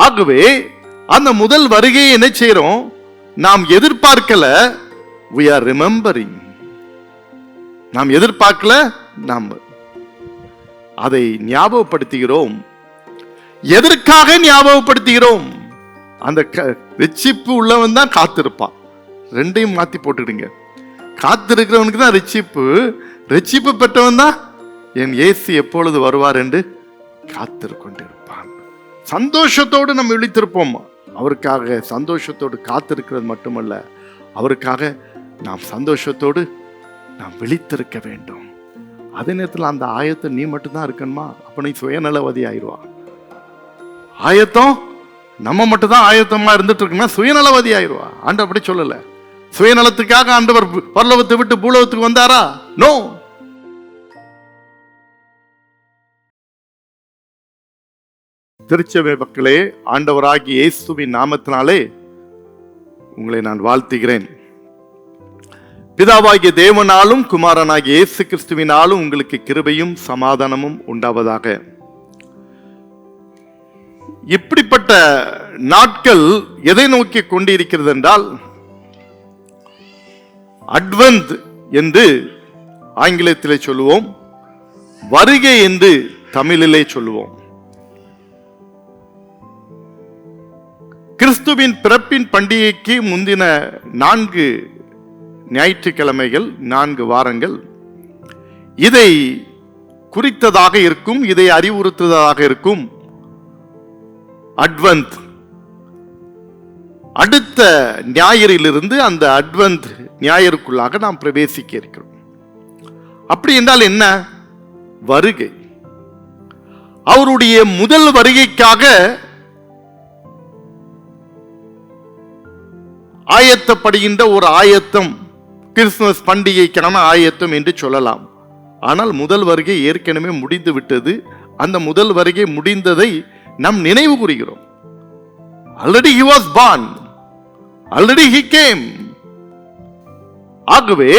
ஆகவே அந்த முதல் வருகையை என்ன செய்யறோம்? நாம் எதிர்பார்க்கல, we are remembering. நாம் எதிர்பார்க்கல, நாம் அதை ஞாபகப்படுத்துகிறோம். எதற்காக ஞாபகப்படுத்துகிறோம்? அந்த ரட்சிப்பு உள்ளவன் தான் காத்திருப்பான். ரெண்டையும் மாத்தி போட்டுடுங்க. காத்திருக்கிறவனுக்கு தான் ரட்சிப்பு, ரட்சிப்பு பெற்றவன் தான் என் இயேசு எப்பொழுது வருவார் என்று காத்திருக்கொண்டிருப்பான். சந்தோஷத்தோடு நம்ம விழித்திருப்போம். அவருக்காக சந்தோஷத்தோடு காத்திருக்கிறது மட்டுமல்ல, அவருக்காக நாம் சந்தோஷத்தோடு நாம் விழித்திருக்க வேண்டும். அதே நேரத்தில் அந்த ஆயத்தை நீ மட்டும்தான் இருக்கணுமா? அப்ப நீ சுயநலவாதி ஆயிடுவா. ஆயத்தம் நம்ம மட்டும் தான் ஆயத்தமா இருந்துட்டு இருக்கோம்னா சுயநலவாதி ஆயிடுவா. ஆண்டவர் அப்படி சொல்லல. சுயநலத்துக்காக ஆண்டவர் பரலோகத்தை விட்டு பூலோகத்துக்கு வந்தாரா? நோ. திருச்சபை மக்களே, ஆண்டவராகிய இயேசுவின் நாமத்தினாலே உங்களை நான் வாழ்த்துகிறேன். பிதாவாகிய தேவனாலும் குமாரனாகிய இயேசு கிறிஸ்துவினாலும் உங்களுக்கு கிருபையும் சமாதானமும் உண்டாவதாக. இப்படிப்பட்ட நாட்கள் எதை நோக்கி கொண்டிருக்கிறது என்றால், அட்வென்ட் என்று ஆங்கிலத்திலே சொல்லுவோம், வருகை என்று தமிழிலே சொல்லுவோம். கிறிஸ்துவின் பிறப்பின் பண்டிகைக்கு முந்தின 4 ஞாயிற்றுக்கிழமைகள், 4 வாரங்கள் இதை குறித்ததாக இருக்கும், இதை அறிவுறுத்துவதாக இருக்கும். அட்வென்ட் அடுத்த ஞாயிறிலிருந்து அந்த அட்வென்ட் ஞாயிறுக்குள்ளாக நாம் பிரவேசிக்க இருக்கிறோம். அப்படி என்றால் என்ன? வருகை. அவருடைய முதல் வருகைக்காக ஆயத்தப்படுகின்ற ஒரு ஆயத்தம், கிறிஸ்துமஸ் பண்டிகைக்கான ஆயத்தம் என்று சொல்லலாம். ஆனால் முதல் வருகை ஏற்கனவே முடிந்து விட்டது. அந்த முதல் வருகை முடிந்ததை நாம் நினைவு கூறுகிறோம். Already he was born, already he came. ஆகவே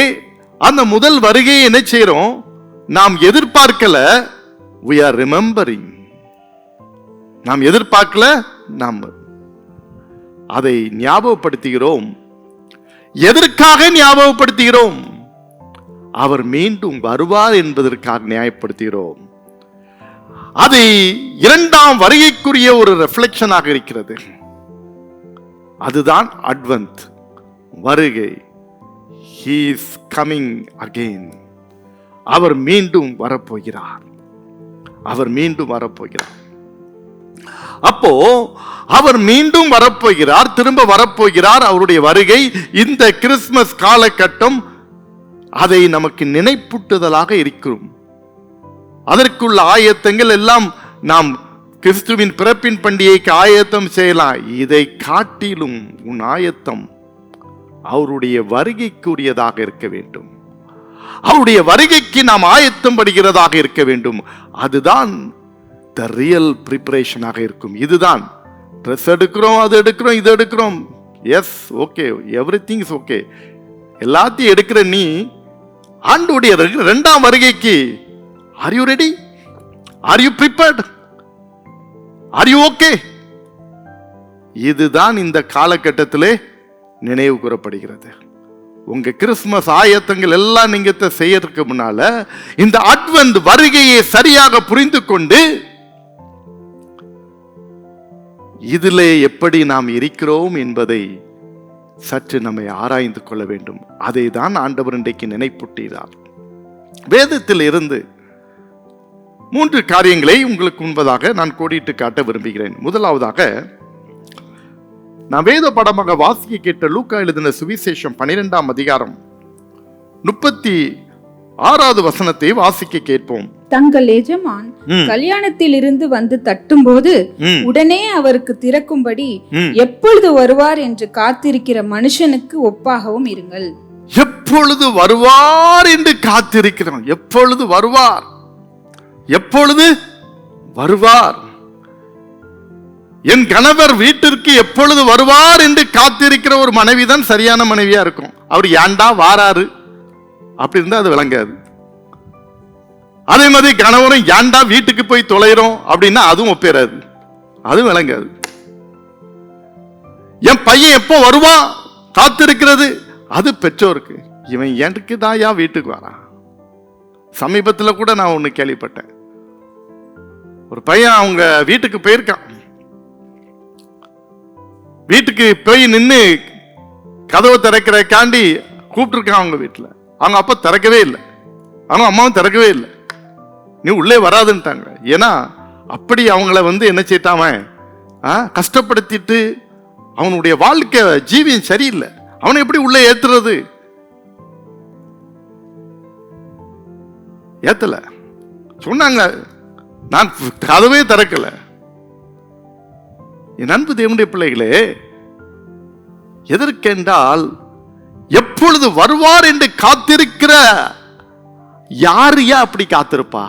அந்த முதல் வருகையை என்ன செய்யறோம்? நாம் எதிர்பார்க்கல, we are remembering. நாம் எதிர்பார்க்கல, நாம் அதை ஞாபகப்படுத்துகிறோம். எதற்காக ஞாபகப்படுத்துகிறோம்? அவர் மீண்டும் வருவார் என்பதற்காக ஞாபகப்படுத்துகிறோம். அது இரண்டாம் வருகைக்குரிய ஒரு ரெஃப்ளெக்ஷனாக இருக்கிறது. அதுதான் அட்வென்ட், வருகை. He is coming again. அவர் மீண்டும் வரப்போகிறார். அவர் மீண்டும் வரப்போகிறார். அப்போ அவர் மீண்டும் வரப்போகிறார், திரும்ப வரப்போகிறார். அவருடைய வருகை இந்த கிறிஸ்துமஸ் காலகட்டம் அதை நமக்கு நினைப்பூட்டுதலாக இருக்கும். அதற்குள்ள ஆயத்தங்கள் எல்லாம் நாம் கிறிஸ்துவின் பிறப்பின் பண்டிகைக்கு ஆயத்தம் செய்யலாம். இதை காட்டிலும் உன் ஆயத்தம் அவருடைய வருகைக்குரியதாக இருக்க வேண்டும். அவருடைய வருகைக்கு நாம் ஆயத்தம் படுகிறதாக இருக்க வேண்டும். அதுதான் த ரியல் ப்ரிப்பரேஷனாக இருக்கும். இதுதான் ட்ரெஸ் எடுக்கிறோம், அது எடுக்கிறோம், இது எடுக்கிறோம். Yes, okay, everything is okay. எல்லாத்தையும் எடுக்கிற நீ ஆண்டவருடைய இரண்டாம் வருகைக்கு are you ready? Are you prepared? Are you okay? இதுதான் இந்த காலகட்டத்திலே நினைவு கூறப்படுகிறது. உங்க கிறிஸ்துமஸ் ஆயத்தங்கள் எல்லாம் நீங்க செய்யறதுக்கு முன்னால இந்த அட்வென்ட் வருகையை சரியாக புரிந்து கொண்டு இதிலே எப்படி நாம் இருக்கிறோம் என்பதை சற்று நம்மை ஆராய்ந்து கொள்ள வேண்டும். அதை தான் ஆண்டவர் இன்றைக்கு நினைப்பூட்டுகிறார். வேதத்தில் இருந்து 3 காரியங்களை உங்களுக்கு முன்பதாக நான் கோடிட்டு காட்ட விரும்புகிறேன். முதலாவதாக, நான் வேத படமாக வாசிக்க கேட்ட லூக்கா எழுதின சுவிசேஷம் 12ஆம் அதிகாரம் 36வது வசனத்தை வாசிக்க கேட்போம். தங்கள் எஜமான் கல்யாணத்தில் இருந்து வந்து தட்டும்போது உடனே அவருக்கு திறக்கும்படி எப்பொழுது வருவார் என்று காத்திருக்கிற மனுஷனுக்கு ஒப்பாகவும் இருங்கள். எப்பொழுது வருவார் என்று காத்திருக்கிறோம். எப்பொழுது வருவார், எப்பொழுது வருவார். என் கணவர் வீட்டிற்கு எப்பொழுது வருவார் என்று காத்திருக்கிற ஒரு மனைவிதான் சரியான மனைவியா இருக்கும். அவர் ஏண்டா வாராரு அப்படி இருந்தா அது விளங்காது. அதே மாதிரி கணவரும் ஏண்டா வீட்டுக்கு போய் தொலைறோம் அப்படின்னா அதுவும் ஒப்பேறாது, அதுவும் விளங்காது. என் பையன் எப்போ வருவான் காத்திருக்கிறது அது பெற்றோருக்கு. இவன் எனக்கு தான் ஏன் வீட்டுக்கு வரான்? சமீபத்தில் கூட நான் ஒன்று கேள்விப்பட்டேன். ஒரு பையன் அவங்க வீட்டுக்கு போயிருக்கான். வீட்டுக்கு போய் நின்று கதவை திறக்கிறக்காண்டி கூப்பிட்டுருக்கான் அவங்க வீட்டில். அவங்க அப்பா திறக்கவே இல்லை, அவங்க அம்மாவும் திறக்கவே இல்லை. நீ உள்ளே வராதுன்ட்டாங்க. ஏன்னா அப்படி அவங்கள என்ன செய்தாவன் கஷ்டப்படுத்திட்டு அவனுடைய வாழ்க்கை ஜீவியம் சரியில்லை. அவனை எப்படி உள்ளே ஏத்துறது? ஏத்தல. சொன்னாங்க, நான் கதவே திறக்கல. என் அன்பு தேவனுடைய பிள்ளைகளே, எதற்கென்றால் எப்பொழுது வருவார் என்று காத்திருக்கிற யாரு அப்படி காத்திருப்பா?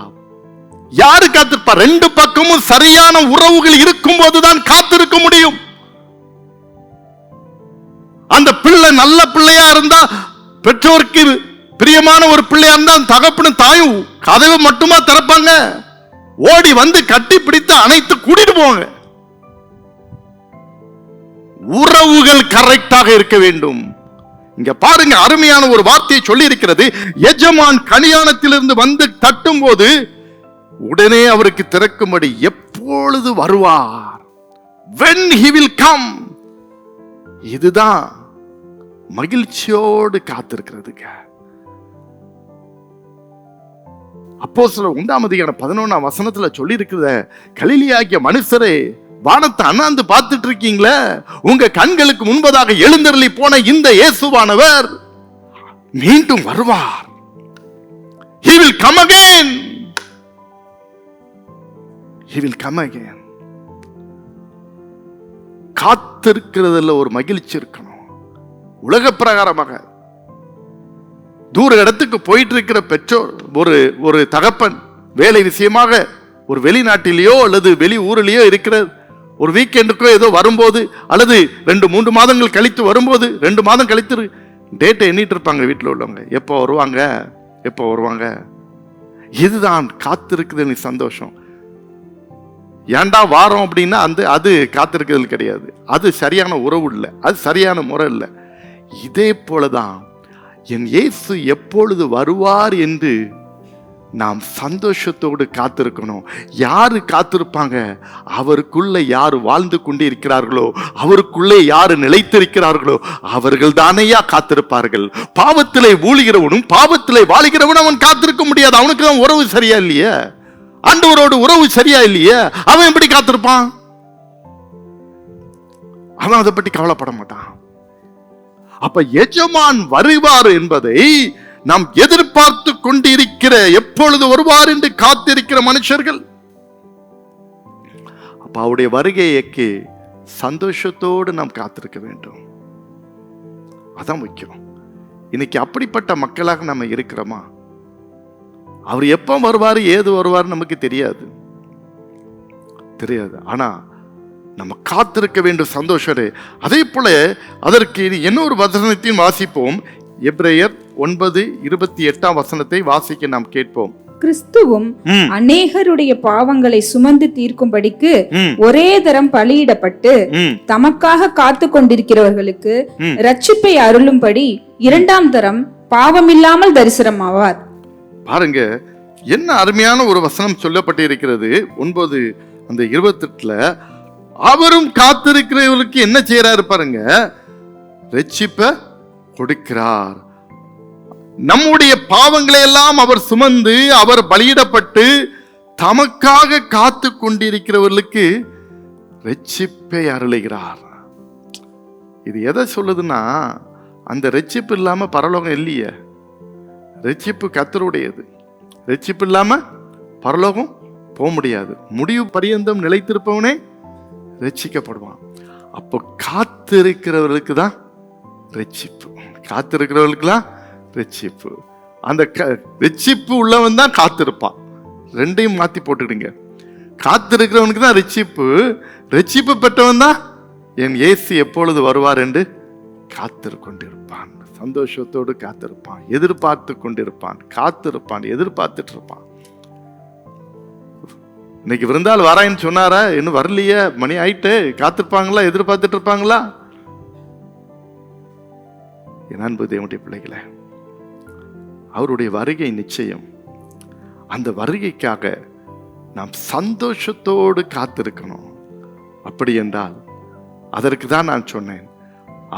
யாரு காத்திருப்பா? ரெண்டு பக்கமும் சரியான உறவுகள் இருக்கும் போதுதான் காத்திருக்க முடியும். அந்த பிள்ளை நல்ல பிள்ளையா இருந்தா, பெற்றோருக்கு பிரியமான ஒரு பிள்ளையா இருந்தா, தகப்பனும் தாயும் கதவை மட்டுமா திறப்பாங்க? ஓடி வந்து கட்டி பிடித்து அனைத்து கூட்டிட்டு போவாங்க. உறவுகள் கரெக்டாக இருக்க வேண்டும். இங்க பாருங்க, அருமையான ஒரு வார்த்தையை சொல்லி இருக்கிறது. எஜமான் கல்யாணத்திலிருந்து வந்து தட்டும் போது உடனே அவருக்கு திறக்கும்படி எப்பொழுது வருவார்? when he will come. இதுதான் மகிழ்ச்சியோடு காத்திருக்கிறதுங்க. அப்போஸ்தலர் 1:11 சொல்லி இருக்கிற, கலிலேயாகிய மனுஷரே, வானத்தை அண்ணாந்து பார்த்துட்டு இருக்கீங்களே, உங்க கண்களுக்கு முன்பதாக எழுந்தருளி போன இந்த இயேசுவானவர் மீண்டும் வருவார். He will come again. He will come again. காத்திருக்கிறதுல ஒரு மகிழ்ச்சி இருக்கணும். உலக பிரகாரமாக தூர இடத்துக்கு போயிட்டு இருக்கிற பெற்றோர், ஒரு தகப்பன் வேலை விஷயமாக ஒரு வெளிநாட்டிலேயோ அல்லது வெளி ஊரிலேயோ இருக்கிற ஒரு வீக்கெண்டுக்கோ ஏதோ வரும்போது, அல்லது 2-3 மாதங்கள் கழித்து வரும்போது, 2 மாதம் கழித்து டேட்டை எண்ணிட்டு இருப்பாங்க வீட்டில் உள்ளவங்க, எப்போ வருவாங்க எப்போ வருவாங்க. இதுதான் காத்திருக்குது சந்தோஷம். ஏண்டா வாரம் அப்படின்னா அது காத்திருக்கிறது கிடையாது. அது சரியான உறவு இல்லை, அது சரியான முறை இல்லை. இதே போலதான் என் இயேசு எப்பொழுது வருவார் என்று நாம் சந்தோஷத்தோடு காத்திருக்கணும். யாரு காத்திருப்பாங்க? அவருக்குள்ள யாரு வாழ்ந்து கொண்டு இருக்கிறார்களோ, அவருக்குள்ளே யாரு நிலைத்திருக்கிறார்களோ அவர்கள் தானையா காத்திருப்பார்கள். பாவத்திலே ஊழுகிறவனும் பாவத்திலே வாழுகிறவனும் அவன் காத்திருக்க முடியாது. அவனுக்கு தான் உறவு சரியா இல்லையே, ஆண்டவரோடு உறவு சரியா இல்லையே, அவன் எப்படி காத்திருப்பான்? அவன் அதை பற்றி கவலைப்பட மாட்டான். அப்ப எஜமான் வருவார் என்பதை நாம் எதிர்பார்த்து கொண்டிருக்கிற, எப்பொழுது வருவார் என்று காத்திருக்கிற மனுஷர்கள், அப்ப அவருடைய வருகைக்கு சந்தோஷத்தோடு நாம் காத்திருக்க வேண்டும். அதான் முக்கியம். இன்னைக்கு அப்படிப்பட்ட மக்களாக நம்ம இருக்கிறோமா? அவர் எப்ப வருவார், ஏது வருவார் நமக்கு தெரியாது. ஆனா நம்ம காத்திருக்க வேண்டும் சந்தோஷரே. அதே போல அதற்கு இன்னொரு வசனத்தையும் வாசிப்போம். எபிரேயர் 9:28 வாசிக்க நாம் கேட்போம். கிறிஸ்துவும் அநேகருடைய பாவங்களை சுமந்து தீர்க்கும்படிக்கு ஒரே தரம் பலியிடப்பட்டு தமக்காக காத்து கொண்டிருக்கிறவர்களுக்கு ரட்சிப்பை அருளும்படி 2ஆம் தரம் பாவமில்லாமல் தரிசனமாவார். பாருங்க, என்ன அருமையான ஒரு வசனம் சொல்லப்பட்டு இருக்கிறது. 9:28 அவரும் காத்திருக்கிறவர்களுக்கு என்ன செய்யறாரு பாருங்க, ரட்சிப்பை கொடுக்கிறார். நம்முடைய பாவங்களை எல்லாம் அவர் சுமந்து, அவர் பலியிடப்பட்டு தமக்காக காத்து கொண்டிருக்கிறவர்களுக்கு ரட்சிப்பை அருளுகிறார். இது எதை சொல்லுதுன்னா, அந்த ரட்சிப்பு இல்லாம பரலோகம் இல்லையே. ரட்சிப்பு கர்த்தருடையது. ரட்சிப்பு இல்லாம பரலோகம் போக முடியாது. முடிவு பரியந்தம் நிலைத்திருப்பவனே ரட்சிக்கப்படுவான். அப்போ காத்திருக்கிறவர்களுக்கு தான் ரட்சிப்பு. காத்திருக்கிறவர்களுக்குலாம் ரட்சிப்பு. அந்த ரட்சிப்பு உள்ளவன் தான் காத்திருப்பான். ரெண்டையும் மாத்தி போட்டுடுங்க. காத்திருக்கிறவனுக்கு தான் ரட்சிப்பு, ரட்சிப்பு பெற்றவன் தான் என் இயேசு எப்பொழுது வருவார் என்று காத்திருக்கொண்டிருப்பான். சந்தோஷத்தோடு காத்திருப்பான், எதிர்பார்த்து கொண்டிருப்பான், காத்திருப்பான், எதிர்பார்த்துட்டு இருப்பான். இன்னைக்கு விருந்தாள் வரான்னு சொன்னாரா? இன்னும் வரலையே, மணி ஆயிட்டு, காத்திருப்பாங்களா? எதிர்பார்த்துட்டு இருப்பாங்களா? என் அன்பு தேவனுடைய பிள்ளைகளே, அவருடைய வருகை நிச்சயம். அந்த வருகைக்காக நாம் சந்தோஷத்தோடு காத்திருக்கணும். அப்படி என்றால் அதற்கு தான் நான் சொன்னேன்,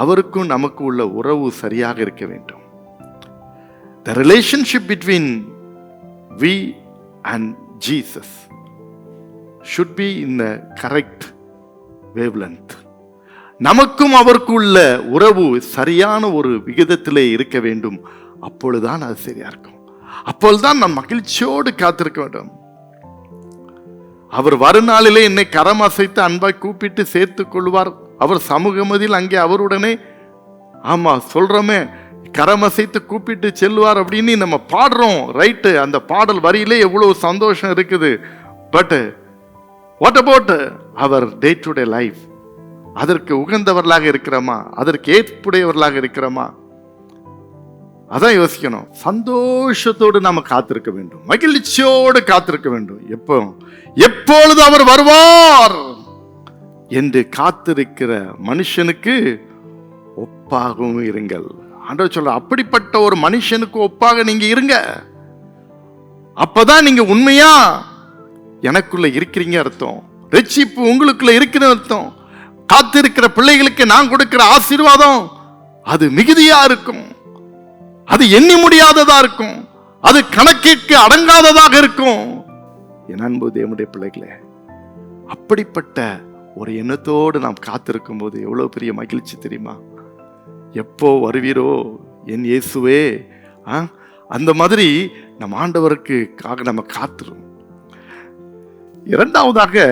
அவருக்கும் நமக்கு உள்ள உறவு சரியாக இருக்க வேண்டும். The relationship between we and Jesus should be in a correct wavelength. நமக்கும் அவருக்குள்ள உறவு சரியான ஒரு விகிதத்திலே இருக்க வேண்டும். அப்பொழுதுதான் அது சரியா இருக்கும். அப்பொழுதுதான் நாம் மகிழ்ச்சியோடு காத்திருக்க வேண்டும். அவர் வருநாளிலே என்னை கரம் அசைத்து அன்பாய் கூப்பிட்டு சேர்த்துக் கொள்வார். அவர் சமூகமதில் அங்கே அவருடனே, ஆமா சொல்றோமே, கரம் அசைத்து கூப்பிட்டு செல்வார் அப்படின்னு நம்ம பாடுறோம். ரைட்டு, அந்த பாடல் வரியிலே எவ்வளவு சந்தோஷம் இருக்குது. But what about our day to day life? அதற்கு உகந்தவர்களாக இருக்கிறோமா? அதற்கு ஏற்புடையவர்களாக இருக்கிறோமா? அதான் யோசிக்கணும். சந்தோஷத்தோடு நாம காத்திருக்க வேண்டும், மகிழ்ச்சியோடு காத்திருக்க வேண்டும். எப்பொழுது அவர் வருவார் என்று காத்திருக்கிற மனுஷனுக்கு ஒப்பாகவும் இருங்கள். ஆண்டவர் சொல்ற, அப்படிப்பட்ட ஒரு மனுஷனுக்கு ஒப்பாக நீங்க இருங்க. அப்பதான் நீங்க உண்மையா எனக்குள்ள இருக்கிறீங்க அர்த்தம். ரட்சிப்பு உங்களுக்குள்ள இருக்கிற அர்த்தம். காத்திருக்கிற பிள்ளைகளுக்கு நான் கொடுக்கிற ஆசீர்வாதம் அது மிகுதியா இருக்கும். அது எண்ணி முடியாததா இருக்கும். அது கணக்கிற்கு அடங்காததாக இருக்கும். என் அன்பு தேவனுடைய பிள்ளைகளே, அப்படிப்பட்ட ஒரு எண்ணத்தோடு நாம் காத்திருக்கும் போது எவ்வளவு பெரிய மகிழ்ச்சி தெரியுமா? எப்போ வருவீரோ என் இயேசுவே, அந்த மாதிரி நம் ஆண்டவருக்காக நம்ம காத்திரும். இரண்டாவதாக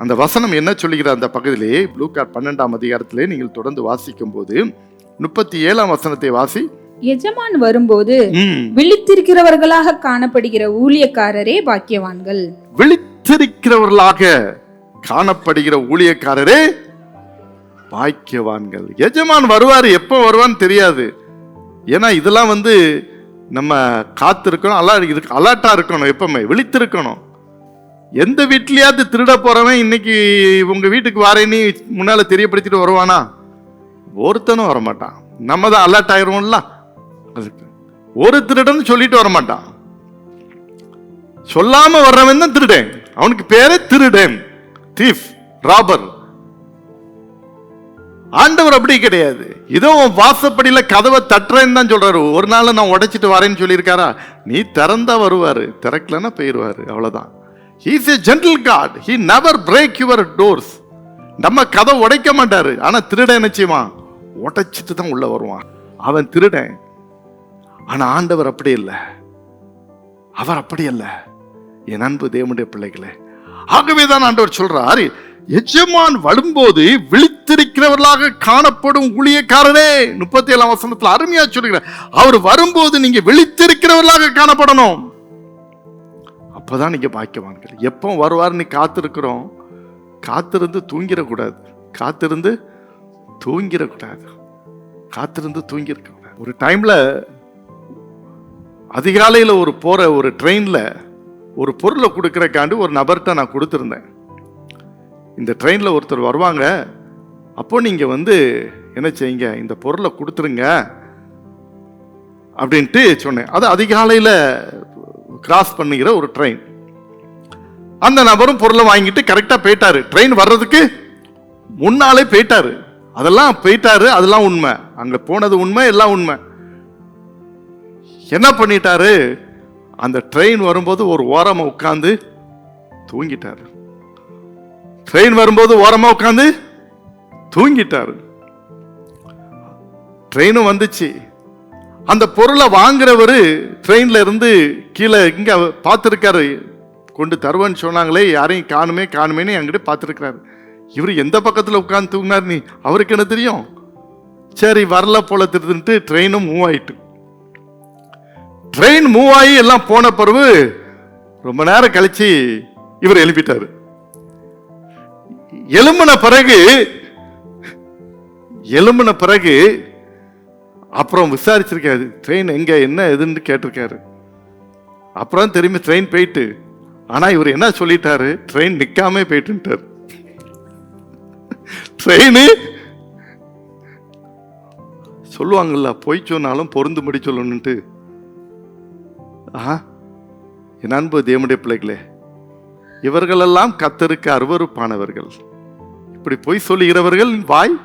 அந்த வசனம் என்ன சொல்லுகிற அந்த பகுதியிலே, லூக்கா 12ஆம் அதிகாரத்திலே நீங்கள் தொடர்ந்து வாசிக்கும் போது 37ஆம் வசனத்தை வாசி. எஜமான் வரும்போது விழித்திருக்கிறவர்களாக காணப்படுகிற ஊழியக்காரரே பாக்கியவான்கள். விழித்திருக்கிறவர்களாக காணப்படுகிற ஊழியக்காரரே பாக்கியவான்கள். எஜமான் வருவாரு, எப்போ வருவான்னு தெரியாது. ஏன்னா இதெல்லாம் நம்ம காத்திருக்கணும், அலர்ட்டா இருக்கணும், எப்பவுமே விழித்திருக்கணும். எந்த வீட்லயாவது திருட போறவன் இன்னைக்கு உங்க வீட்டுக்கு வாரேன்னு முன்னால தெரியப்படுத்திட்டு வருவானா? ஒருத்தனும் வரமாட்டான். நம்ம தான் அலர்ட் ஆயிருவோம்ல. ஒரு திருடன் சொல்லிட்டு வரமாட்டான். சொல்லாம வர்றவன் தான் திருடன். அவனுக்கு பேரே திருடன், தீஃப், ராபர். ஆண்டவர் அப்படி கிடையாது. இதோ வாசப்படியில கதவை தட்டுறேன்னு தான் சொல்றாரு. ஒரு நாள் நான் உடைச்சிட்டு வரேன்னு சொல்லியிருக்காரா? நீ திறந்தா வருவாரு, திறக்கலன்னா போயிருவாரு, அவ்வளவுதான். He is a gentle God. He never break your doors. நம்ம கதை உடைக்க மாட்டாரு. ஆனா திருடன் என்ன செய்வான்? உடைச்சிட்டு தான் உள்ள வருவான். அவன் திருடன். ஆனா ஆண்டவர் அப்படி இல்லை. அவர் அப்படி அல்ல. என் அன்பு தேவனுடைய பிள்ளைகளே, ஆகவேதான் ஆண்டவர் சொல்றார், எஜமான் வரும்போது விழித்திருக்கிறவர்களாக காணப்படும் ஊழியக்காரரே. 37ஆம் வசனத்துல அருமையா சொல்லுகிறார். அவர் வரும்போது நீங்க விழித்திருக்கிறவர்களாக காணப்படணும். அப்பதான் நீங்க பாக்கியவான்கள். எப்போ வருவார்னு காத்திருக்கிறோம். காத்திருந்து தூங்கிடக்கூடாது. காத்திருந்து தூங்கிடக்கூடாது. ஒரு டைம்ல அதிகாலையில ஒரு ட்ரெயின்ல ஒரு பொருளை கொடுக்கறக்காண்டு ஒரு நபர்கிட்ட நான் கொடுத்துருந்தேன். இந்த ட்ரெயின்ல ஒருத்தர் வருவாங்க, அப்போ நீங்க என்ன செய்யுங்க, இந்த பொருளை கொடுத்துருங்க அப்படின்ட்டு சொன்னேன். அது அதிகாலையில கிராஸ் பண்ணுகிற ஒரு ட்ரெயின். அந்த நபரும் பொருளை வாங்கிட்டு கரெக்டா போயிட்டாரு. ட்ரெயின் வர்றதுக்கு முன்னாலே போயிட்டாரு. அதெல்லாம் போயிட்டாரு, அதெல்லாம் உண்மை. அங்க போனது உண்மை, எல்லாம் உண்மை. என்ன பண்ணிட்டாரு? அந்த ட்ரெயின் வரும்போது ஒரு ஓரமா உட்கார்ந்து தூங்கிட்டாரு. ட்ரெயின் வரும்போது ஓரமா உட்கார்ந்து தூங்கிட்டாரு. ட்ரெயினும் வந்துச்சு. அந்த பொருளை வாங்குறவரு ட்ரெயின்ல இருந்து கீழே இங்க பார்த்துருக்காரு. கொண்டு தருவேன்னு சொன்னாங்களே, யாரையும் காணுமேன்னு என்கிட்ட பார்த்துருக்காரு. இவர் எந்த பக்கத்தில் உட்கார்ந்து தூங்கினார் நீ அவருக்கு என்ன தெரியும்? சரி வரல போல திருந்துட்டு ட்ரெயினும் மூவ் ஆயிட்டு. ட்ரெயின் மூவ் ஆகி எல்லாம் போன பிறகு ரொம்ப நேரம் கழிச்சு இவர் எழுப்பிட்டாரு. எழும்பின பிறகு அப்புறம் விசாரிச்சிருக்காரு, ட்ரெயின் எங்க என்ன எதுன்னு கேட்டிருக்காரு. அப்புறம் திரும்பி ட்ரெயின் போயிட்டு, ஆனா இவர் என்ன சொல்லிட்டாரு? ட்ரெயின் நிக்காம போயிட்டு. ட்ரெயின் சொல்லுவாங்கல்ல, பொய் சொன்னாலும் பொருந்தும்படி சொல்லணுன்ட்டு. என் அன்பு தேவனுடைய பிள்ளைகளே, இவர்களெல்லாம் கர்த்தருக்கு அருவருப்பானவர்கள். இப்படி பொய் சொல்லுகிறவர்கள் வாய்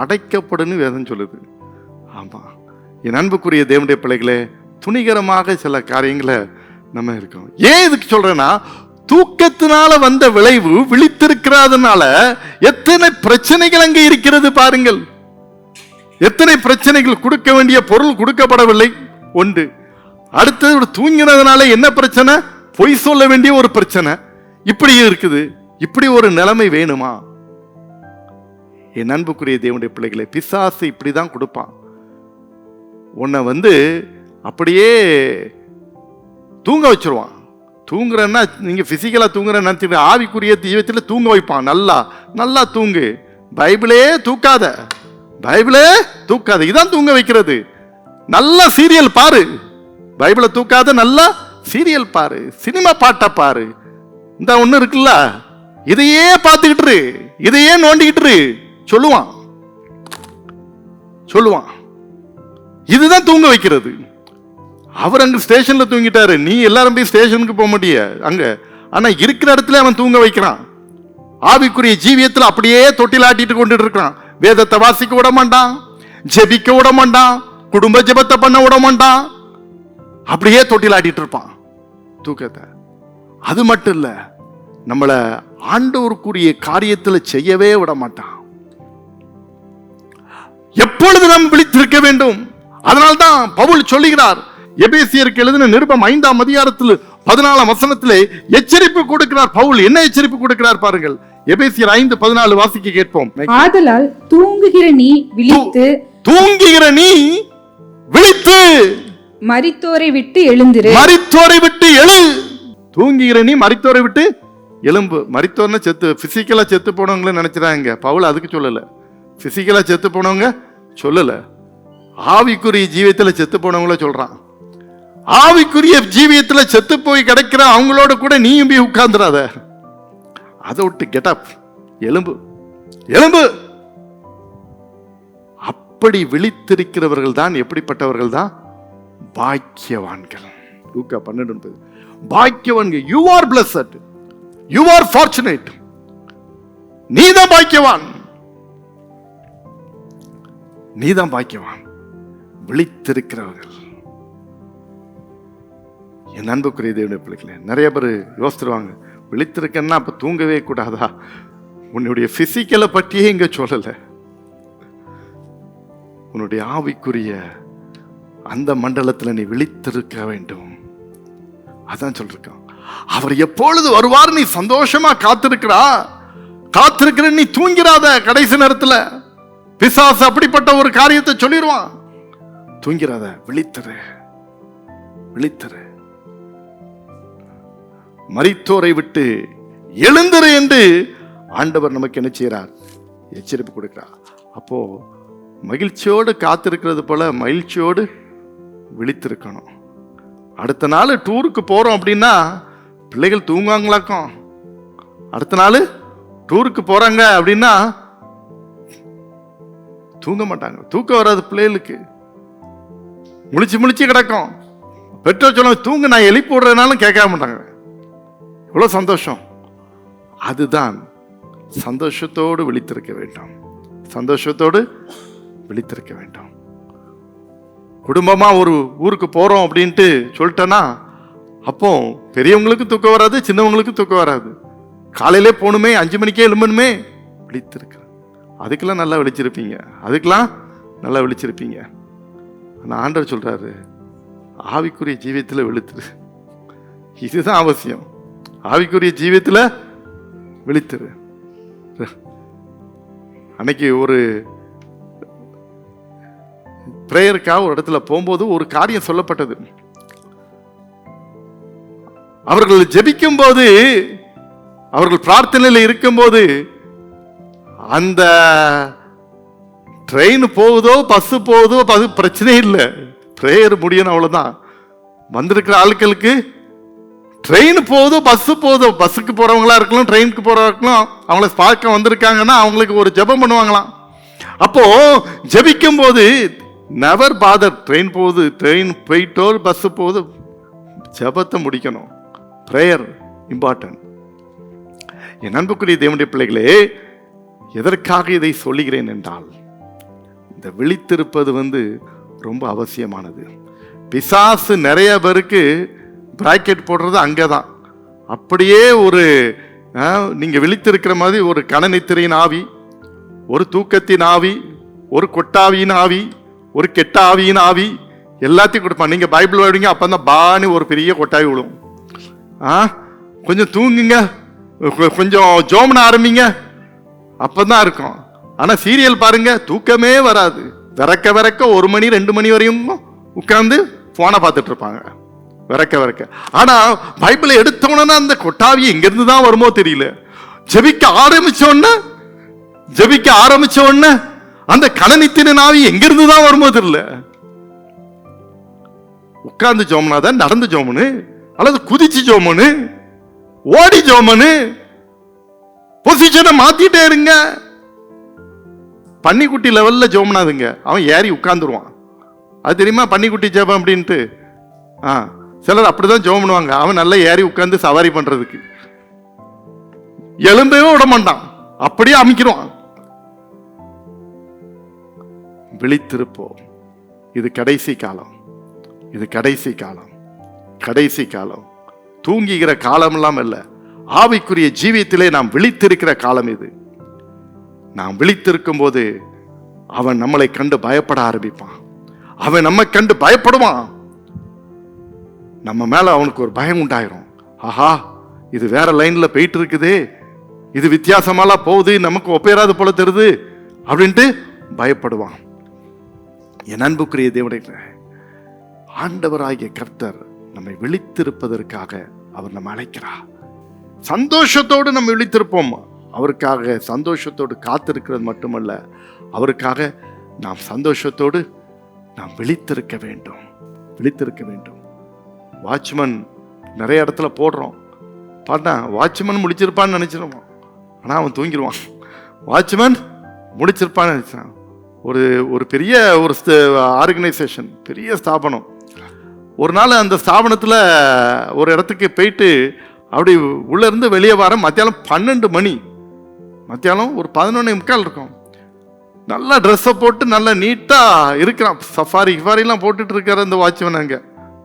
அடைக்கப்படும் வேதம் சொல்லுது. ஆமா, என் அன்புக்குரிய தேவனுடைய பிள்ளைகளே, துணிகரமாக சில காரியங்களை நம்ம இருக்கோம். ஏன் இதுக்கு சொல்றேன்னா, தூக்கத்தினால வந்த விளைவு விழித்திருக்கிறதுனால எத்தனை பிரச்சனைகள் அங்கே இருக்கிறது பாருங்கள். எத்தனை பிரச்சனைகள், கொடுக்க வேண்டிய பொருள் கொடுக்கப்படவில்லை ஒன்று. அடுத்தது தூங்கினதுனால என்ன பிரச்சனை? பொய் சொல்ல வேண்டிய ஒரு பிரச்சனை. இப்படி இருக்குது. இப்படி ஒரு நிலைமை வேணுமா? என் அன்புக்குரிய தேவனுடைய பிள்ளைகளை, பிசாசு இப்படிதான் கொடுப்பான். உன்னை அப்படியே தூங்க வச்சிருவான். தூங்குறன்னா நீங்க பிசிக்கலா தூங்குற ஆவிக்குரிய ஜீவத்தில் தூங்க வைப்பான். நல்லா நல்லா தூங்கு, பைபிளே தூக்காத, பைபிளே தூக்காத, இதான் தூங்க வைக்கிறது. நல்லா சீரியல் பாரு, பைபிளை தூக்காத, நல்லா சீரியல் பாரு, சினிமா பாட்டை பாரு. இந்த ஒண்ணு இருக்குல்ல, இதையே பார்த்துக்கிட்டு இதையே நோண்டிக்கிட்டு சொல்லுவான் சொல்லுவான். இதுதான் தூங்க வைக்கிறது. அவர் அங்க ஸ்டேஷன்ல தூங்கிட்டாரு, நீ எல்லாரும் போய் ஸ்டேஷனுக்கு போக முடிய அங்க. ஆனா இருக்கிற இடத்துல அவன் தூங்க வைக்கிறான். ஆவிக்குரிய ஜீவியத்தில் அப்படியே தொட்டிலாட்டிட்டு கொண்டு இருக்கிறான். வேதத்தை வாசிக்க விட மாட்டான், ஜெபிக்க விட மாட்டான், குடும்ப ஜெபத்தை பண்ண விட மாட்டான். அப்படியே தொட்டிலாட்டிட்டு இருப்பான் தூக்கத்தை. அது மட்டும் இல்ல, நம்மள ஆண்டவருக்குரிய காரியத்தில் செய்யவே விட மாட்டான். எப்பொழுது நாம் விழித்திருக்க வேண்டும். அதனால்தான் பவுல் சொல்லுகிறார், எபேசியருக்கு எழுதின நிருபம் 5ஆம் அதிகாரத்தில் 14ஆம் வசனத்திலே எச்சரிப்பு கொடுக்கிறார். பவுல் என்ன எச்சரிப்பு கொடுக்கிறார் பாருங்கள். எபேசியர் 5:14 வாசிக்க கேட்போம். ஆதலால் தூங்குகிற நீ விழித்து, தூங்குகிற நீ விழித்து, மரித்தோரை விட்டு எழுந்திரு, மரித்தோரை விட்டு எழு. தூங்குகிற நீ மரித்தோரை விட்டு எலும்பு. மரித்தோர்னு செத்து, பிசிக்கலா செத்து போனவங்கள நினைச்சிடாங்க. பவுல் அதுக்கு சொல்லல. பிசிக்கலா செத்து போனவங்க சொல்லல, ஆவிக்குரிய ஜீவியத்துல செத்து போனவங்கள சொல்றான். ஆவிக்குரிய ஜீவியத்துல செத்து போய் கிடைக்கிற அவங்களோட கூட நீயும் போய் உட்கார்ந்துடாத. அதை விட்டு கெட் அப், எலும்பு எலும்பு. அப்படி விழித்திருக்கிறவர்கள் தான் எப்படிப்பட்டவர்கள் தான்? பாக்கியவான்கள். லூக்கா 12 பாக்கியவான்கள். You are blessed, you are fortunate. நீதான் பாக்கியவான், நீதான் பாக்கியவான். விழித்திருக்கிறவர்கள். என் அன்புக்குரிய தேவனுடைய பிள்ளைகளே, நிறைய பேர் யோசித்துருவாங்க, விழித்திருக்கன்னா அப்ப தூங்கவே கூடாதா? உன்னுடைய பிசிக்கலை பற்றியே இங்க சொல்லல, உன்னுடைய ஆவிக்குரிய அந்த மண்டலத்தில் நீ விழித்திருக்க வேண்டும். அதான் சொல்றான். அவர் எப்பொழுது வருவார் நீ சந்தோஷமா காத்திருக்கிற நீ தூங்கிறாத. கடைசி நேரத்தில் பிசாசு அப்படிப்பட்ட ஒரு காரியத்தை சொல்லிடுவான். தூங்கிறாத, விழித்திரு, விழித்திரு. மரித்தோரை விட்டு எழுந்திரு என்று ஆண்டவர் நமக்கு என்ன செய்கிறார்? எச்சரிப்பு கொடுக்கிறார். அப்போ மகிழ்ச்சியோடு காத்திருக்கிறது போல மகிழ்ச்சியோடு விழித்திருக்கணும். அடுத்த நாள் டூருக்கு போறோம் அப்படின்னா பிள்ளைகள் தூங்குவாங்களாக்கும். அடுத்த நாள் டூருக்கு போறாங்க அப்படின்னா தூங்க மாட்டாங்க. தூக்கம் வராது பிள்ளைகளுக்கு, முழிச்சு கிடக்கும். பெற்றோர் சொல்ல தூங்க, நான் எழுப்பி விடுறதுனாலும் கேட்க மாட்டாங்க. எவ்வளவு சந்தோஷம். அதுதான் சந்தோஷத்தோடு விழித்திருக்க வேண்டும். சந்தோஷத்தோடு விழித்திருக்க வேண்டும். குடும்பமா ஒரு ஊருக்கு போறோம் அப்படின்ட்டு சொல்லிட்டேன்னா அப்போ பெரியவங்களுக்கு தூக்கம் வராது, சின்னவங்களுக்கு தூக்கம் வராது. காலையிலே போகணுமே, 5 மணிக்கே எழும்பணுமே. விழித்திருக்க, அதுக்கெல்லாம் நல்லா விழிச்சிருப்பீங்க, அதுக்கெல்லாம் நல்லா விழிச்சிருப்பீங்க. ஆனால் ஆண்டவர் சொல்றாரு, ஆவிக்குரிய ஜீவியத்தில் விழித்திரு. இதுதான் அவசியம். ஆவிக்குரிய ஜீவியத்தில் விழித்திரு. அன்னைக்கு ஒரு பிரேயருக்காக ஒரு இடத்துல போகும்போது ஒரு காரியம் சொல்லப்பட்டது. அவர்கள் ஜெபிக்கும் போது, அவர்கள் பிரார்த்தனையில் இருக்கும்போது, அந்த ட்ரெயின் போகுதோ பஸ் போகுதோ அது பிரச்சனை இல்லை, பிரேயர் முடியணும், அவ்வளவுதான். வந்திருக்கிற ஆட்களுக்கு ட்ரெயின் போகுதோ பஸ் போகுதோ, பஸ்ஸுக்கு போறவங்களா இருக்கலாம், ட்ரெயினுக்கு போறவங்களும் அவங்கள பார்க்க வந்திருக்காங்கன்னா அவங்களுக்கு ஒரு ஜெபம் பண்ணுவாங்களாம். அப்போ ஜெபிக்கும் போது நெவர் பாதர். ட்ரெயின் போகுது, ட்ரெயின் போயிட்டோ பஸ் போகுது, ஜெபத்தை முடிக்கணும். Prayer important. என் அன்புக்குரிய தேவனுடைய பிள்ளைகளே, எதற்காக இதை சொல்லுகிறேன் என்றால், இந்த விழித்திருப்பது ரொம்ப அவசியமானது. பிசாசு நிறைய பேருக்கு பிராக்கெட் போடுறது அங்கதான். அப்படியே ஒரு நீங்க விழித்திருக்கிற மாதிரி ஒரு கணநித்திரையின் ஆவி, ஒரு தூக்கத்தின் ஆவி, ஒரு கொட்டாவியின் ஆவி, ஒரு கெட்ட ஆவியின் ஆவி, எல்லாத்தையும் கொடுப்பான். நீங்க பைபிள் படிங்க, அப்பதான் பானு ஒரு பெரிய கொட்டாவி விழும். கொஞ்சம் தூங்குங்க, கொஞ்சம் ஜோமன ஆரம்பிங்க, அப்பதான் இருக்கும். ஆனா சீரியல் பாருங்க, தூக்கமே வராது. விறக்க விறக்க 1 மணி 2 மணி வரையும் உட்கார்ந்து போனை பார்த்துட்டு இருப்பாங்க, விறக்க விறக்க. ஆனா பைபிளை எடுத்தோன்னா அந்த கொட்டாவி எங்கிருந்து தான் வருமோ தெரியல. ஜெபிக்க ஆரம்பிச்ச உடனே அந்த கணனித்தின ஆவி எங்கிருந்து தான் வருமோ தெரியல. உட்கார்ந்து ஜோமனாதான், நடந்து ஜோமனு, அல்லது குதிச்சு ஜோமனு, ஓடி ஜோமனு, பொசிஷனை மாத்திட்டே இருங்க. பன்னிக்குட்டி லெவல்ல ஜோமனாதுங்க, அவன் ஏறி உட்கார்ந்துருவான். அது தெரியுமா பன்னிக்குட்டி ஜெபம் அப்படின்ட்டு? சிலர் அப்படிதான் ஜெபம் பண்ணுவாங்க. அவன் நல்லா ஏறி உட்கார்ந்து சவாரி பண்றதுக்கு எலும்பவே விட மாட்டான், அப்படியே அமைக்கிடுவான். விழித்திருப்போம். இது கடைசி காலம், இது கடைசி காலம், கடைசி காலம். தூங்குகிற காலம் எல்லாம் அல்ல, ஆவிக்குரிய ஜீவியத்திலே நாம் விழித்திருக்கிற காலம் இது. நாம் விழித்திருக்கும் போது அவன் நம்மளை கண்டு பயப்பட ஆரம்பிப்பான். அவன் நம்மை கண்டு பயப்படுவான். நம்ம மேல அவனுக்கு ஒரு பயம் உண்டாயிரும். ஆஹா, இது வேற லைன்ல போயிட்டு இருக்குது, இது வித்தியாசமாலாம் போகுது, நமக்கு ஒப்பேராது போல தெரியுது அப்படின்ட்டு பயப்படுவான். என் அன்புக்குரிய தேவனுடைய ஆண்டவராகிய கர்த்தர் நம்மை விழித்திருப்பதற்காக அவர் நம்ம அழைக்கிறார். சந்தோஷத்தோடு நம்ம விழித்திருப்போம். அவருக்காக சந்தோஷத்தோடு காத்திருக்கிறது மட்டுமல்ல, அவருக்காக நாம் சந்தோஷத்தோடு நாம் விழித்திருக்க வேண்டும், விழித்திருக்க வேண்டும். வாட்ச்மேன் நிறைய இடத்துல போடுறோம், பார்த்தா வாட்ச்மேன் முடிச்சிருப்பான்னு நினைச்சிருவோம், ஆனால் அவன் தூங்கிடுவான். வாட்ச்மேன் முடிச்சிருப்பான்னு நினைச்சான். ஒரு பெரிய ஒரு ஆர்கனைசேஷன், பெரிய ஸ்தாபனம். ஒரு நாள் அந்த ஸ்தாபனத்தில் ஒரு இடத்துக்கு போயிட்டு அப்படி உள்ள இருந்து வெளியே வர மத்தியானம் 12 மணி, மத்தியானம் ஒரு 11:45 இருக்கும். நல்லா ட்ரெஸ்ஸை போட்டு நல்லா நீட்டாக இருக்கிறான். சஃபாரிலாம் போட்டுட்டு இருக்காரு அந்த வாட்ச்மேன். அங்கே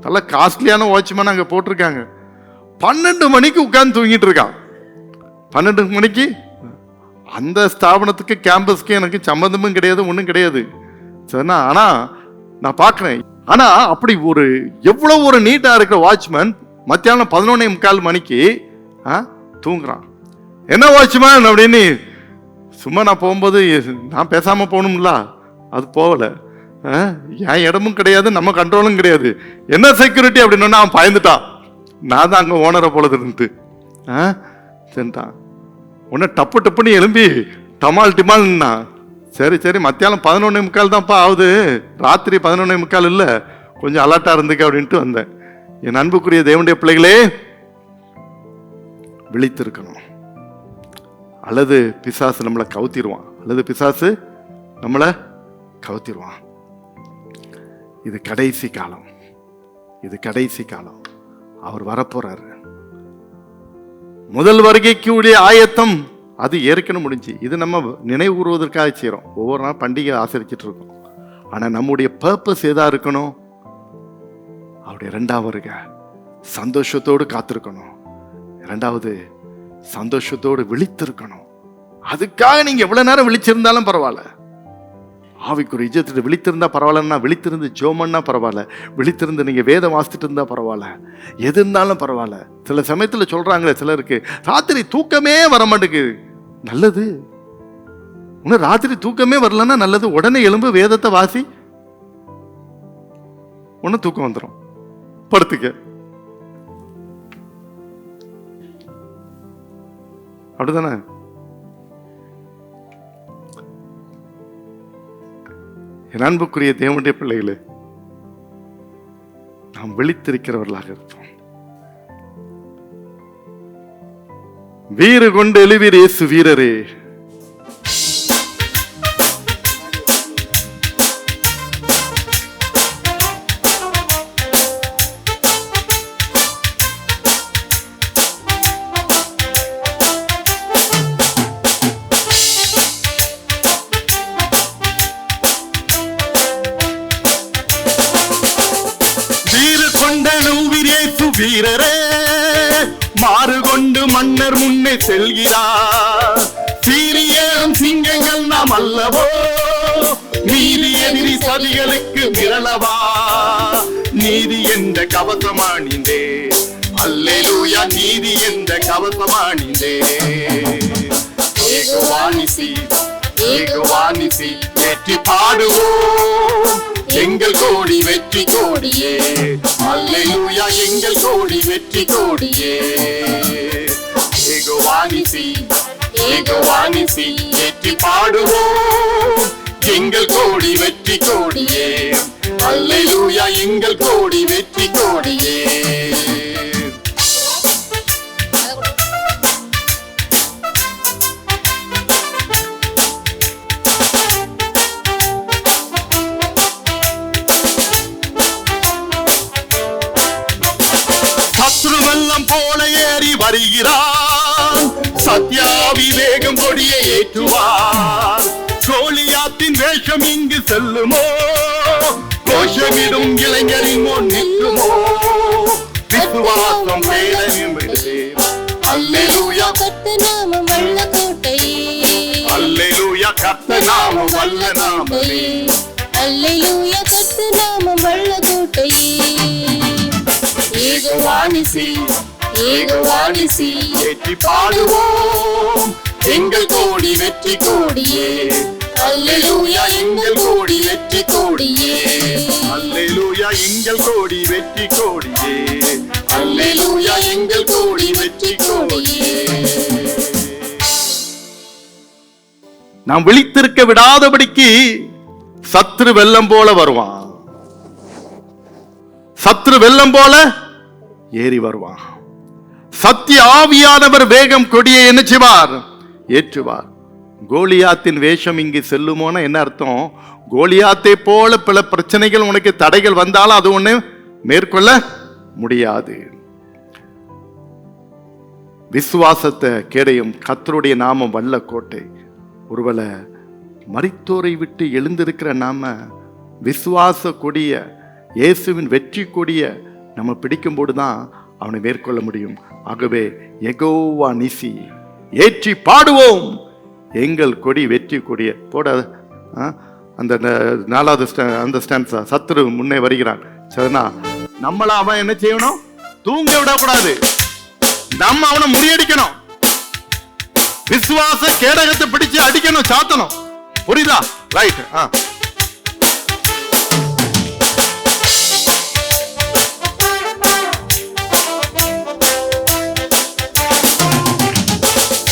நல்லா காஸ்ட்லியான வாட்ச்மேன் அங்கே போட்டிருக்காங்க. 12 மணிக்கு உட்கார்ந்து தூங்கிட்டு இருக்கான். 12 மணிக்கு அந்த ஸ்தாபனத்துக்கு கேம்பஸ்க்கு எனக்கு சம்மந்தமும் கிடையாது, ஒன்றும் கிடையாது. சரிண்ணா, ஆனால் நான் பார்க்குறேன். ஆனால் அப்படி ஒரு எவ்வளோ ஒரு நீட்டாக இருக்கிற வாட்ச்மேன் மத்தியானம் 11:45 மணிக்கு தூங்குறான். என்ன வாட்ச்மேன் அப்படின்னு சும்மா நான் போகும்போது நான் பேசாமல் போகணும்ல, அது போகலை. என் இடமும் கிடையாது, நம்ம கண்ட்ரோலும் கிடையாது. என்ன செக்யூரிட்டி அப்படின்னா அவன் பயந்துட்டான். நான் தான் அங்கே ஓனரை போல இருந்து சரிட்டான். உடனே டப்புன்னு எழும்பி டமால் டிமால்னா, சரி சரி மத்தியானம் 11:45 தான்ப்பா ஆகுது, ராத்திரி 11:45 இல்லை, கொஞ்சம் அலர்ட்டாக இருந்துக்க அப்படின்ட்டு வந்தேன். என் அன்புக்குரிய தேவனுடைய பிள்ளைகளே, விழித்திருக்கணும். அல்லது பிசாசு நம்மளை கவுத்திடுவான், அல்லது பிசாசு நம்மளை கவுத்திடுவான். இது கடைசி காலம், இது கடைசி காலம். அவர் வரப்போறாரு. முதல் வருகைக்கு உடைய ஆயத்தம் அது ஏற்கனவே முடிஞ்சு. இது நம்ம நினைவு கூறுவதற்காக செய்கிறோம். ஒவ்வொரு நாள் பண்டிகை ஆசரிச்சுட்டு இருக்கோம். ஆனால் நம்முடைய பர்பஸ் எதா இருக்கணும்? அவருடைய 2ஆம் வருகை. சந்தோஷத்தோடு காத்திருக்கணும். 2வது சந்தோஷத்தோடு விழித்திருக்கணும். அதுக்காக நீங்க எவ்வளவு நேரம் விழிச்சிருந்தாலும் பரவாயில்ல. ஆவிக்குரிய இஜ்ஜத்திட்டு விழித்திருந்தா பரவாயில்லன்னா, விழித்திருந்து ஜோமன்னா பரவாயில்ல, விழித்திருந்து நீங்க வேதம் வாசித்துட்டு இருந்தா பரவாயில்ல, எது இருந்தாலும் பரவாயில்ல. சில சமயத்துல சொல்றாங்களே சிலருக்கு, ராத்திரி தூக்கமே வர மாட்டேங்குது. நல்லது, இன்னும் ராத்திரி தூக்கமே வரலன்னா நல்லது. உடனே எழும்பு, வேதத்தை வாசி, ஒன்னும் தூக்கம் வந்துடும், படுத்துக்க. அப்படிதானே? என் அன்புக்குரிய தேவனுடைய பிள்ளைகளே, நாம் விழித்திருக்கிறவர்களாக இருப்போம். வீறு கொண்டு எழுவீர் இயேசு வீரரே. வீரரே மாறுகொண்டு மன்னர் முன்னே செல்கிறார். சீரியம் சிங்கங்கள் நாம் அல்லவோ, நீதி எதிரி சதிகளுக்கு மிரளவா. நீதி என்ற கவசமானிந்தே, அல்லேலூயா, நீதி என்ற கவசமானிந்தே. ஏகோவானிசி ஏகோவானிசி வெற்றி பாடுவோம், எங்கள் கோடி வெற்றி கோடியே. அல்லேலூயா, எங்கள் கோடி வெற்றி கோடியே. ஏகோவானிசி ஏகோவானிசி வெற்றி பாடுவோம், எங்கள் கோடி வெற்றி கோடியே. அல்லேலூயா, எங்கள் கோடி வெற்றி கோடியே. வெள்ளம் போல ஏறி வருகிறான், சத்யாவி வேகம் கொடியை ஏற்றுவார். கோலியாத்தின் வேஷம் இங்கு செல்லுமோ, கோஷமிடும் இளைஞரின் முன் நிற்குமோ. விசுவாசம் பேரனிமிடுதே. அல்லேலூயா, கர்த்தர் நாமம் வல்ல கோட்டையே. அல்லேலூயா, கர்த்தர் நாமம் வல்ல நாமமே. அல்லேலூயா, கர்த்தர் நாமம் வல்ல கோட்டையே. ஏகோவானிசி ஏகோவானிசி வெற்றி பாடுவோம், எங்கள் கோடி வெற்றி கோடியே. அல்லேலூயா, எங்கள் கோடி வெற்றி கோடியே. அல்லேலூயா, எங்கள் கோடி வெற்றி கோடியே. அல்லேலூயா, எங்கள் கோடி வெற்றி கோடியே. நாம் விழித்திருக்க விடாதபடிக்கு சத்ரு வெள்ளம் போல வருவான். சத்ரு வெள்ளம் போல ஏறி வருவான். சத்திய ஆவியானவர் வேகம் கொடியை என்ன செய்வார்? ஏற்றுவார். கோலியாத்தின் வேஷம் இங்கு செல்லுமோன்னு என்ன அர்த்தம்? கோலியாத்தை போல பல பிரச்சனைகள் உனக்கு தடைகள் வந்தாலும் அது ஒண்ணு மேற்கொள்ள முடியாது. விசுவாசத்தை கேடையும் கர்த்தருடைய நாமம் வல்ல கோட்டை. ஒருவேளை மரித்தோரை விட்டு எழுந்திருக்கிற நாம விசுவாச கொடிய, இயேசுவின் வெற்றி கொடிய நம்ம பிடிக்கும்போது தான் அவனை மேற்கொள்ள முடியும். ஆகவே யெகோவா நிசி ஏற்றி பாடுவோம், எங்கள் கொடி வெற்றி கொடிய. போட அந்த 4வது அந்த ஸ்டான்ஸா, சத்ரு முன்னே வருகிறான். சரினா நம்மள அவன் என்ன செய்யணும்? தூங்க விடக்கூடாது. நம்ம அவனை முறியடிக்கணும். விசுவாச கேடகத்தை பிடிச்சு அடிக்கணும், சாத்தணும். புரியுதா? ரைட்.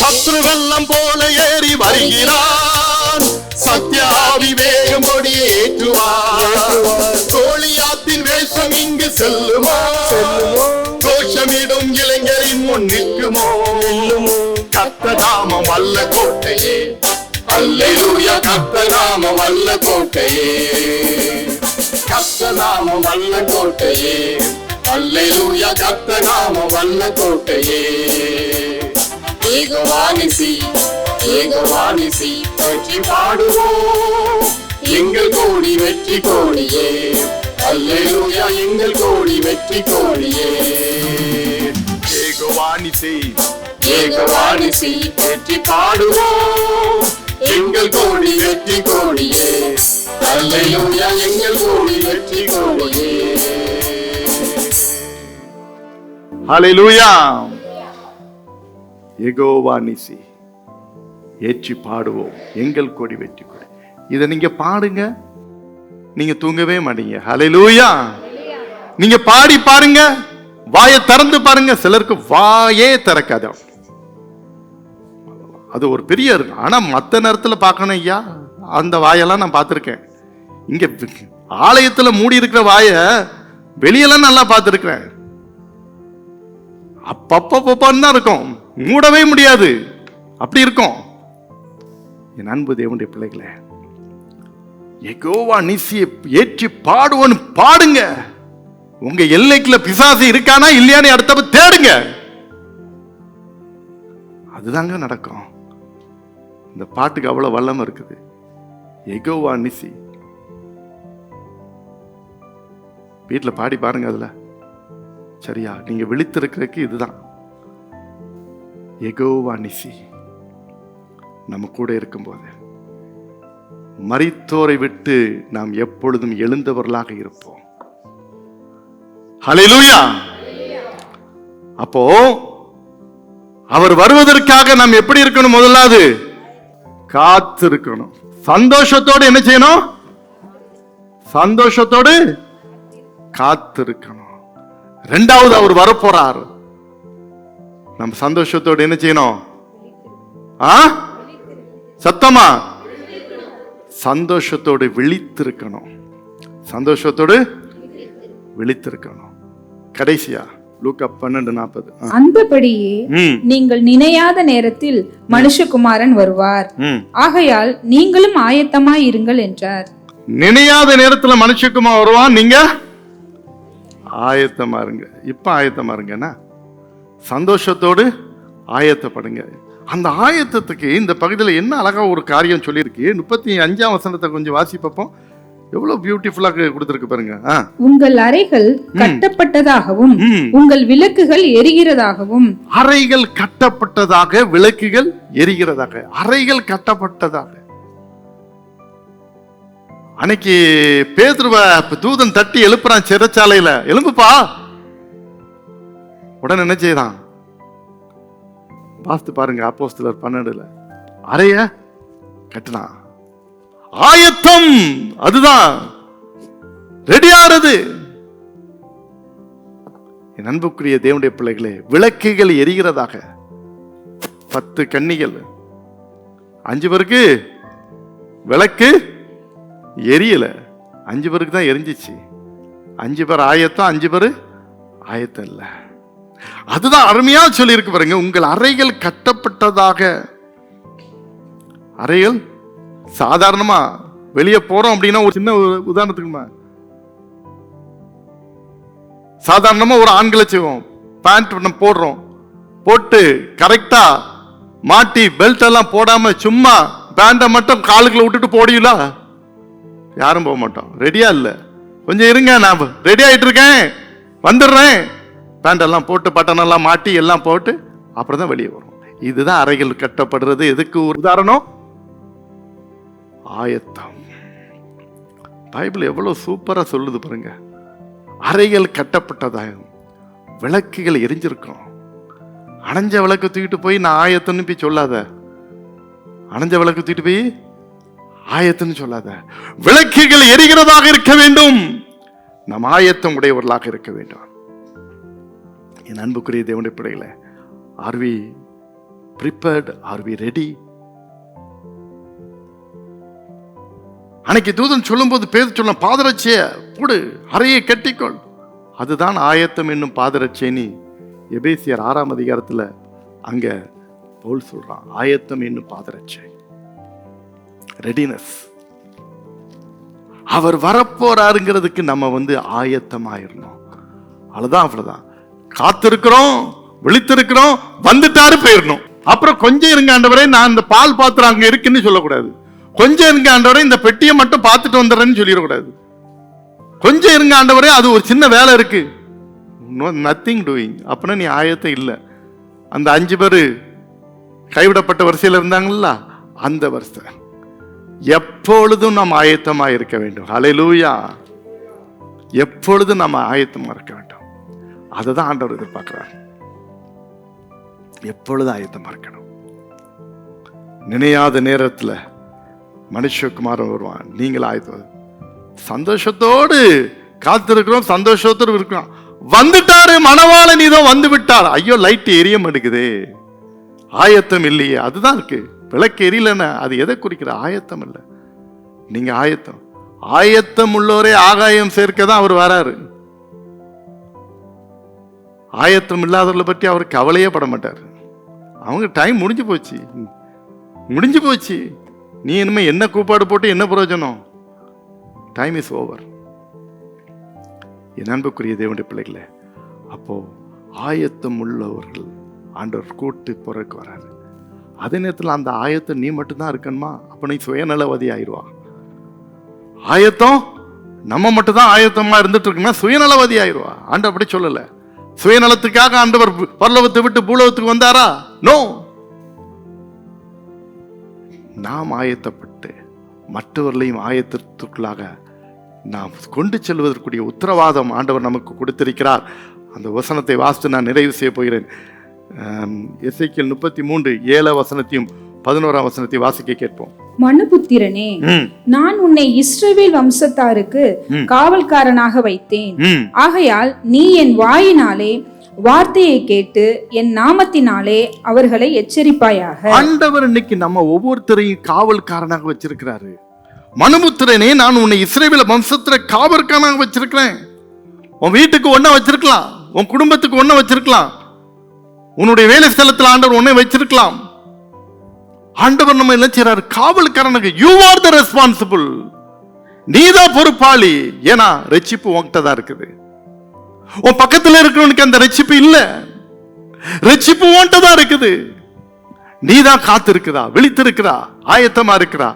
சத்ரு வெள்ளம் போல ஏறி வருகிறான், சத்யாவி வேகம் கொடியை ஏற்றுவார். கோலியாத்தின் வேஷம் இங்கு செல்லுமோ, கோஷமிடும் இளைஞரின் முன் நிற்குமோ. கர்த்தர் நாமம் வல்ல கோட்டையே. அல்லேலூயா, கர்த்தர் நாமம் வல்ல கோட்டையே. கர்த்தர் நாமம் வல்ல கோட்டையே. அல்லேலூயா, கர்த்தர் நாமம் வல்ல கோட்டையே. ஏகோவானிசி ஏகோவானிசி வெற்றி பாடுவோம், எங்கள் கோடி வெற்றி கோடியே. அல்லேலூயா, எங்கள் கோடி வெற்றி கோடியே. ஏகோவானிசி ஏகோவானிசி வெற்றி பாடுவோம், எங்கள் கோடி வெற்றி கோடியே. அல்லேலூயா, எங்கள் கோடி வெற்றி கோடியே. ஹல்லேலூயா. யெகோவா நிசி ஏற்றி பாடுவோம், எங்கள் கொடி வெற்றி கொடி. இதை நீங்க பாடுங்க, நீங்க தூங்கவே மாட்டீங்க. ஹல்லேலூயா. நீங்க பாடி பாருங்க, வாயை திறந்து பாருங்க. சிலருக்கு வாயே திறக்காது. அது ஒரு பெரிய இருக்கு. ஆனா மத்த நேரத்துல பார்க்கணும் ஐயா, அந்த வாயெல்லாம் நான் பார்த்திருக்கேன். இங்க ஆலயத்துல மூடி இருக்கிற வாய வெளியெல்லாம் நல்லா பார்த்திருக்கிறேன். அப்பப்பன்னு தான் இருக்கும், மூடவே முடியாது, அப்படி இருக்கும். என் அன்பு தேவனுடைய பிள்ளைகளே, யெகோவா நிசியை ஏற்றி பாடுவோன்னு பாடுங்க. உங்க எல்லைக்குள்ள பிசாசு இருக்கானா இல்லையான்னு அடுத்த தேடுங்க. அதுதாங்க நடக்கும். இந்த பாட்டுக்கு அவ்வளவு வல்லமை இருக்குது. யெகோவா நிசி வீட்டுல பாடி பாருங்க. அதுல சரியா? நீங்க விழித்திருக்கிறதுக்கு இதுதான். யெகோவா நிசி நம்ம கூட இருக்கும்போது மரித்தோரை விட்டு நாம் எப்பொழுதும் எழுந்தவர்களாக இருப்போம். ஹல்லேலூயா. அப்போ அவர் வருவதற்காக நாம் எப்படி இருக்கணும்? முதலாவது காத்திருக்கணும். சந்தோஷத்தோடு என்ன செய்யணும்? சந்தோஷத்தோடு காத்திருக்கணும். இரண்டாவது, அவர் வரப்போறார். நம்ம சந்தோஷத்தோடு என்ன செய்யணும்? சத்தமா சந்தோஷத்தோடு விழித்திருக்கணும். சந்தோஷத்தோடு விழித்திருக்கணும். கடைசியா லூக்கா 12:40. அந்தபடியே நீங்கள் நினையாத நேரத்தில் மனுஷகுமாரன் வருவார், ஆகையால் நீங்களும் ஆயத்தமாய் இருங்கள் என்றார். நினையாத நேரத்துல மனுஷகுமாரன் வருவான், நீங்க ஆயத்தமா இருங்க. இப்ப ஆயத்தமா இருங்கன்னா சந்தோஷத்தோடு ஆயத்தப்படுங்க. அந்த ஆயத்தத்துக்கு இந்த பகுதியில் என்ன அழகா ஒரு காரியம் சொல்லியிருக்கு. 35ஆம் வசனத்தை கொஞ்சம் வாசிப்போம். எவ்வளவு பியூட்டிஃபுல்லா கொடுத்திருக்கு பாருங்க. உங்கள் அறைகள் கட்டப்பட்டதாகவும் உங்கள் விளக்குகள் எரிகிறதாகவும். அறைகள் கட்டப்பட்டதாக, விளக்குகள் எரிகிறதாக. அறைகள் கட்டப்பட்டதாக. அன்னைக்கு பேதுருவ தூதன் தட்டி எழுப்புறான் சிறைச்சாலையில, எழும்புப்பா. உடனே என்ன செய்யறான்? வாஸ்து பாருங்க, அப்போஸ்தலர் 12 அறைய கட்டினான். ஆயத்தம், அதுதான் ரெடியானது. என் அன்புக்குரிய தேவனுடைய பிள்ளைகளே, விளக்குகள் எரிகிறதாக. 10 கன்னிகள், 5 பேருக்கு விளக்கு எரியல, 5 பேருக்கு தான் எரிஞ்சிச்சு. 5 பேர் ஆயத்தம், 5 பேர் ஆயத்தம் இல்ல. அதுதான் அருமையா சொல்லி இருக்கு பாருங்க. உங்கள் அறைகள் கட்டப்பட்டதாக. அறைகள் சாதாரணமா வெளியே போறோம் அப்படின்னா, ஒரு சின்ன உதாரணத்துக்கு சாதாரணமா ஒரு ஆண்களை செய்வோம், பேண்ட் நம்ம போடுறோம், போட்டு கரெக்டா மாட்டி பெல்ட் எல்லாம் போடாம சும்மா பேண்டை மட்டும் காலுக்குள்ள விட்டுட்டு போடியுலா? யாரும் போக மாட்டோம். ரெடியா இல்ல, கொஞ்சம் இருங்க, நான் ரெடி ஆயிட்டு இருக்கேன், வந்துடுறேன். பேண்ட் எல்லாம் போட்டு பட்டன் எல்லாம் மாட்டி எல்லாம் போட்டு அப்புறம் தான் வெளியே வரும். இதுதான் அறைகள் கட்டப்படுறது. எதுக்கு ஒரு உதாரணம்? ஆயத்தம். பைபிள் எவ்வளவு சூப்பரா சொல்லுது பாருங்க. அறைகள் கட்டப்பட்டதாக, விளக்குகள் எரிஞ்சிருக்கும். அணைஞ்ச விளக்கு தூக்கிட்டு போய் நான் ஆயத்தம்னு போய் சொல்லாத. அணைஞ்ச விளக்கு தூக்கிட்டு போய் ஆயத்தம்னு சொல்லாத. விளக்குகள் எரிகிறதாக இருக்க வேண்டும். நம் ஆயத்தம் உடையவர்களாக இருக்க வேண்டும். என் அன்புக்குரிய தேவனுடைய பிள்ளைகளே, are we prepared? Are we ready? அன்னைக்கு தூதன் சொல்லும்போது பேர் சொல்ல, பாதரட்சிய போடு, அறையை கட்டிக்கொள். அதுதான் ஆயத்தம் என்னும் பாதரட்சினி எபேசியர் 6ஆம் அதிகாரத்துல அங்க பவுல் சொல்றான். ஆயத்தம் என்னும் பாதரட்சை, ரெடினஸ். அவர் வரப்போறாருங்கிறதுக்கு நம்ம ஆயத்தமாயிரணும். அவ்வளவுதான். காத்திருக்கிறோம், விழித்திருக்கிறோம், வந்துட்டாரு போயிடணும். அப்புறம் கொஞ்சம் இருங்க ஆண்டவரே, நான் இந்த பால் பாத்திரம் அங்க இருக்குன்னு சொல்லக்கூடாது. கொஞ்சம் இருங்க ஆண்டவரே, இந்த பெட்டியை மட்டும் பார்த்துட்டு வந்துடுறேன்னு சொல்லிடக்கூடாது. கொஞ்சம் இருங்க ஆண்டவரே, அது ஒரு சின்ன வேலை இருக்கு, நத்திங் டூயிங். அப்படின்னா நீ ஆயத்தம் இல்லை. அந்த 5 பேரு கைவிடப்பட்ட வரிசையில் இருந்தாங்கல்ல, அந்த வரிசை. எப்பொழுதும் நாம் ஆயத்தமா இருக்க வேண்டும். ஹல்லேலூயா. எப்பொழுதும் நம்ம ஆயத்தமா இருக்க வேண்டும். அதை தான் ஆண்டவர் எதிர்பார்க்கிறார். எப்பொழுதும் ஆயத்தமா இருக்கணும். நினையாத நேரத்துல மனுஷகுமாரன் வருவான், நீங்கள் ஆயத்தம். சந்தோஷத்தோடு காத்திருக்கிறோம், சந்தோஷத்தோடு இருக்கிறோம். வந்துட்டாரு மணவாளன், இதோ வந்து விட்டார். ஐயோ, லைட் எரிய மாட்டேங்குதே, ஆயத்தம் இல்லையே. அதுதான் இருக்கு. விளக்கு எரியலன்னா அது எதை குறிக்கிற? ஆயத்தம் இல்லை. நீங்க ஆயத்தம். ஆயத்தம் உள்ளவரே ஆகாயம் சேர்க்க தான் அவர் வராரு. ஆயத்தம் இல்லாதவர்களை பற்றி அவர் கவலையே பட மாட்டார். அவங்க டைம் முடிஞ்சு போச்சு. நீ இனிமே என்ன கூப்பாடு போட்டு என்ன பிரயோஜனம்? Time is over. என் அன்புக்குரிய தேவனுடைய பிள்ளைகளே, அப்போ ஆயத்தம் உள்ளவர்கள் ஆண்டவர் கூட்டு பிறகு வராரு. அதே நேரத்தில் அந்த ஆயத்தம் நீ மட்டும்தான் இருக்கணுமா? அப்ப நீ சுயநலவாதி ஆயிடுவா. ஆயத்தம் நம்ம மட்டும்தான் ஆயத்தமா இருந்துட்டு இருக்குன்னா சுயநலவாதி ஆயிடுவா. ஆண்டவர் அப்படி சொல்லல. சுயநலத்துக்காக ஆண்டவர் பரலோகத்தை விட்டு பூலோகத்துக்கு வந்தாரா? நோ. நாம் ஆயத்தப்பட்டு மற்றவர்களையும் ஆயத்தத்துக்குள்ளாக நாம் கொண்டு செல்வதற்குரிய உத்தரவாதம் ஆண்டவர் நமக்கு கொடுத்திருக்கிறார். அந்த வசனத்தை வாசித்து நான் நிறைவு செய்ய போகிறேன். எசேக்கியேல் 33:7 11 வாசிக்க கேட்போம். மனுபுத்திரனே, நான் உன்னை இஸ்ரவேல் வம்சத்தாருக்கு காவல்காரனாக வைத்தேன். ஆகையால் நீ என் வாயினாலே வார்த்தையை கேட்டு என் நாமத்தினாலே அவர்களை எச்சரிப்பாயாக. ஆண்டவர் இன்னைக்கு நம்ம ஒவ்வொருத்தரையும் காவல்காரனாக வச்சிருக்கிறாரு. மனுபுத்திரனே, நான் உன்னை இஸ்ரவேல் வம்சத்துல காவல்காரனாக வச்சிருக்கிறேன். உன் வீட்டுக்கு ஒன்ன வச்சிருக்கலாம், உன் குடும்பத்துக்கு ஒன்ன வச்சிருக்கலாம், உன்னுடைய வேலை ஸ்தலத்தில் ஆண்டவர் ஒன்னை வச்சிருக்கலாம். ஆண்டவர் நம்ம என்ன செய்யறாரு? காவல்காரனுக்கு. You are the responsible. நீதான் பொறுப்பாளி. ஏன்னா ரட்சிப்பு உன்கிட்ட தான் இருக்குது. உன் பக்கத்துல இருக்கிறவனுக்கு அந்த ரட்சிப்பு இல்ல. ரட்சிப்பு உன்கிட்ட தான் இருக்குது. நீதான் காத்து இருக்கிறா, விழித்திருக்கிறா, ஆயத்தமா இருக்கிறா.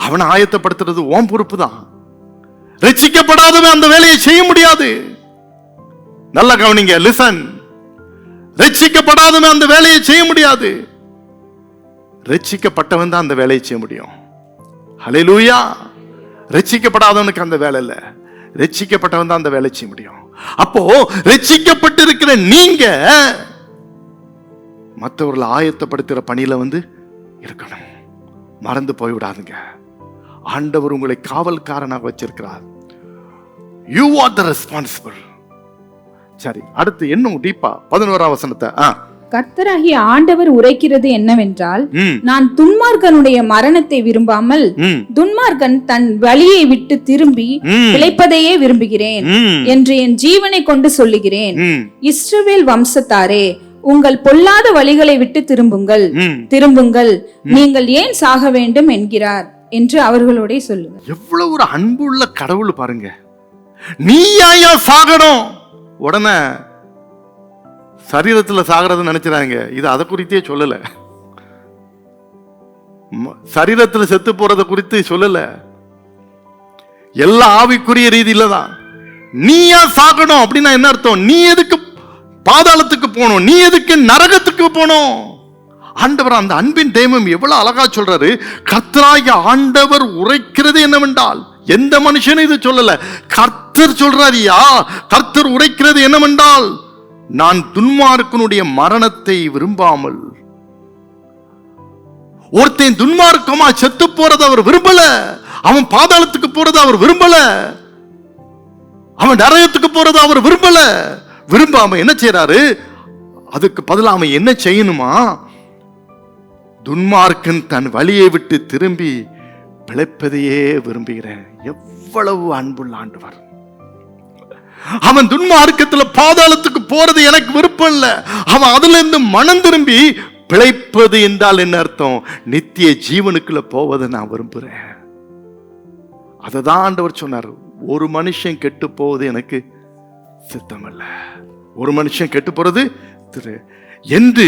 அவனை ஆயத்தப்படுத்துறது உன் பொறுப்பு தான். ரட்சிக்கப்படாதவன் அந்த வேலையை செய்ய முடியாது. நல்ல கவனிங்க, லிசன். ரட்சிக்கப்படாதவன் அந்த வேலையை செய்ய முடியாது. ரட்சிக்கப்பட்டவன் தான் அந்த வேலையை செய்ய முடியும். ஹல்லேலூயா. ரட்சிக்கப்படாதவனுக்கு அந்த வேலை இல்ல. ரட்சிக்கப்பட்டவன் தான் அந்த வேலை செய்ய முடியும். அப்போ ரட்சிக்கப்பட்டிருக்கிற நீங்க மற்றவர்களை ஆயத்தப்படுத்துற பணியில இருக்கணும். மறந்து போய்விடாதுங்க. ஆண்டவர் உங்களை காவல்காரனாக வச்சிருக்கிறார். You are the responsible. சரி, அடுத்து இன்னும் டீப்பா 11 வசனத்தை. கர்த்தராகிய ஆண்டவர் உரைக்கிறது என்னவென்றால், நான் துன்மார்க்கனுடைய மரணத்தை விரும்பாமல் துன்மார்க்கன் தன் வழியை விட்டு திரும்பி பிழைப்பதையே விரும்புகிறேன் என்று என் ஜீவனை கொண்டு சொல்லுகிறேன். இஸ்ரவேல் வம்சத்தாரே, உங்கள் பொல்லாத வழிகளை விட்டு திரும்புங்கள், திரும்புங்கள், நீங்கள் ஏன் சாக வேண்டும் என்கிறார் என்று அவர்களோட சொல்லுங்க. எவ்வளவு ஒரு அன்புள்ள கடவுள் பாருங்க. நீ ஏன் சாகணும்? உடனே சரீரத்தில் சாகிறது நினைச்சாங்க. இது அதை குறித்தே சொல்லல. சரீரத்தில் செத்து போறதை குறித்து சொல்லல. எல்லா ஆவிக்குரிய ரீதியில தான். நீ ஏன் சாகணும் அப்படின்னா என்ன அர்த்தம்? நீ எதுக்கு பாதாளத்துக்கு போகணும்? நீ எதுக்கு நரகத்துக்கு போகணும்? ஆண்டவர் அந்த அன்பின் தெய்வம் எவ்வளவு அழகா சொல்றாரு. கர்த்தராகிய ஆண்டவர் உரைக்கிறது என்னவென்றால், எந்த மனுஷனும் இது சொல்லல, கர்த்தர் சொல்றாரியா. கர்த்தர் உரைக்கிறது என்னவென்றால், நான் துன்மார்க்கனுடைய மரணத்தை விரும்பாமல். ஒருத்தன் துன்மார்க்கமா செத்து போறது அவர் விரும்பல. அவன் பாதாளத்துக்கு போறது அவர் விரும்பல. அவன் நரகத்துக்கு போறது அவர் விரும்பல. விரும்பாம என்ன செய்யறாரு? அதுக்கு பதிலா அவன் என்ன செய்யணுமா? துன்மார்க்கன் தன் வழியை விட்டு திரும்பி பிழைப்பதையே விரும்புகிறேன். எவ்வளவு அன்புள்ள ஆண்டவர். அவன் துன்மார்க்கத்துல பாதாளத்துக்கு போறது எனக்கு விருப்பம் இல்ல. அவன் அதுல இருந்து மனம் திரும்பி பிழைப்பது என்றால் என்ன அர்த்தம்? நித்திய ஜீவனுக்குள்ள போவதை நான் விரும்புறேன். அததான் ஆண்டவர் சொன்னார். ஒரு மனுஷன் கெட்டு போவது எனக்கு சித்தம் அல்ல. ஒரு மனுஷன் கெட்டு போறது என்று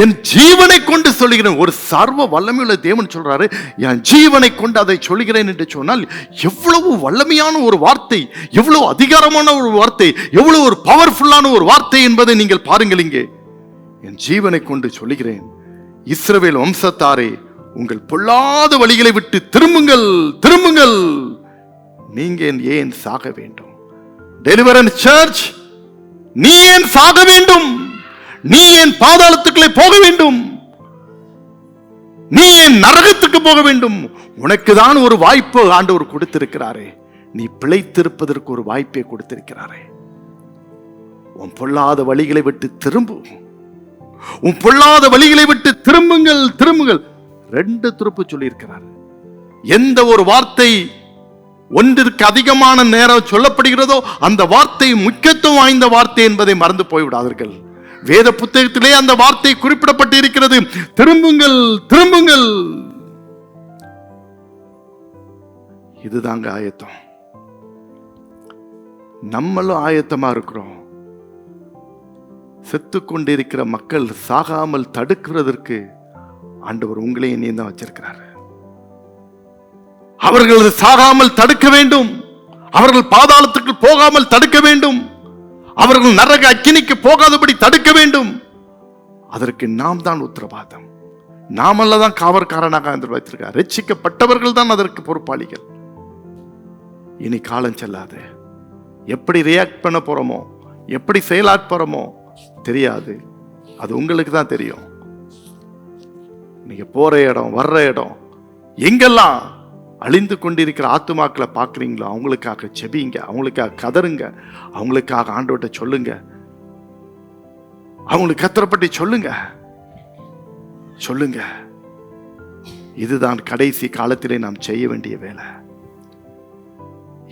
என் ஜீவனை கொண்டு சொல்லுகிறேன். ஒரு சர்வ வல்லமையுள்ள தேவன் சொல்றாரு, என் ஜீவனை கொண்டு அதை சொல்லுகிறேன் என்று சொன்னால் எவ்வளவு வல்லமையான ஒரு வார்த்தை, எவ்வளவு அதிகாரமான ஒரு வார்த்தை, எவ்வளவு ஒரு பவர்ஃபுல்லான ஒரு வார்த்தை என்பதை நீங்கள் பாருங்கள். இங்கே என் ஜீவனை கொண்டு சொல்லுகிறேன், இஸ்ரவேல் வம்சத்தாரே, உங்கள் பொல்லாத வழிகளை விட்டு திரும்புங்கள், திரும்புங்கள், நீங்க ஏன் சாக வேண்டும்? டெலிவரன்ஸ் சர்ச், நீ ஏன் சாக வேண்டும்? நீ ஏன் பாதாளத்துக்குள்ளே போக வேண்டும்? நீ ஏன் நரகத்துக்கு போக வேண்டும்? உனக்கு தான் ஒரு வாய்ப்பு ஆண்டவர் கொடுத்திருக்கிறாரே. நீ பிழைத்திருப்பதற்கு ஒரு வாய்ப்பை கொடுத்திருக்கிறாரே. உன் பொல்லாத வழிகளை விட்டு திரும்பு. உன் பொல்லாத வழிகளை விட்டு திரும்புங்கள், திரும்புங்கள். 2 திருப்பு சொல்லி இருக்கிறார். எந்த ஒரு வார்த்தை ஒன்றிற்கு அதிகமான நேரம் சொல்லப்படுகிறதோ அந்த வார்த்தை முக்கியத்துவம் வாய்ந்த வார்த்தை என்பதை மறந்து போய்விடாதீர்கள். வேத புத்தகத்திலே அந்த வார்த்தை குறிப்பிடப்பட்டு இருக்கிறது. திரும்புங்கள், திரும்புங்கள். இதுதாங்க ஆயத்தம். நம்மளும் ஆயத்தமா இருக்கிறோம். செத்து கொண்டிருக்கிற மக்கள் சாகாமல் தடுக்கிறதற்கு ஆண்டவர் உங்களையும் நீ தான் வச்சிருக்கிறார். அவர்கள் சாகாமல் தடுக்க வேண்டும். அவர்கள் பாதாளத்துக்கு போகாமல் தடுக்க வேண்டும். அவர்கள் நரக அக்கினிக்கு போகாதபடி தடுக்க வேண்டும். அதற்கு நாம் தான் உத்தரவாதம். நாமல்லதான் காவற்காரனாக வைத்திருக்கார். ரட்சிக்கப்பட்டவர்கள் தான் அதற்கு பொறுப்பாளிகள். இனி காலம் செல்லாது. எப்படி ரியாக்ட் பண்ண போறோமோ, எப்படி செயலாற்ற போறோமோ தெரியாது. அது உங்களுக்கு தான் தெரியும். நீங்க போற இடம், வர்ற இடம், எங்கெல்லாம் அழிந்து கொண்டிருக்கிற ஆத்துமாக்களை பார்க்குறீங்களோ அவங்களுக்காக செபிங்க, அவங்களுக்காக கதறுங்க, அவங்களுக்காக ஆண்டவர்கிட்ட சொல்லுங்க, அவங்களுக்கு கத்தரப்பட்டு சொல்லுங்க சொல்லுங்க. இதுதான் கடைசி காலத்திலே நாம் செய்ய வேண்டிய வேலை.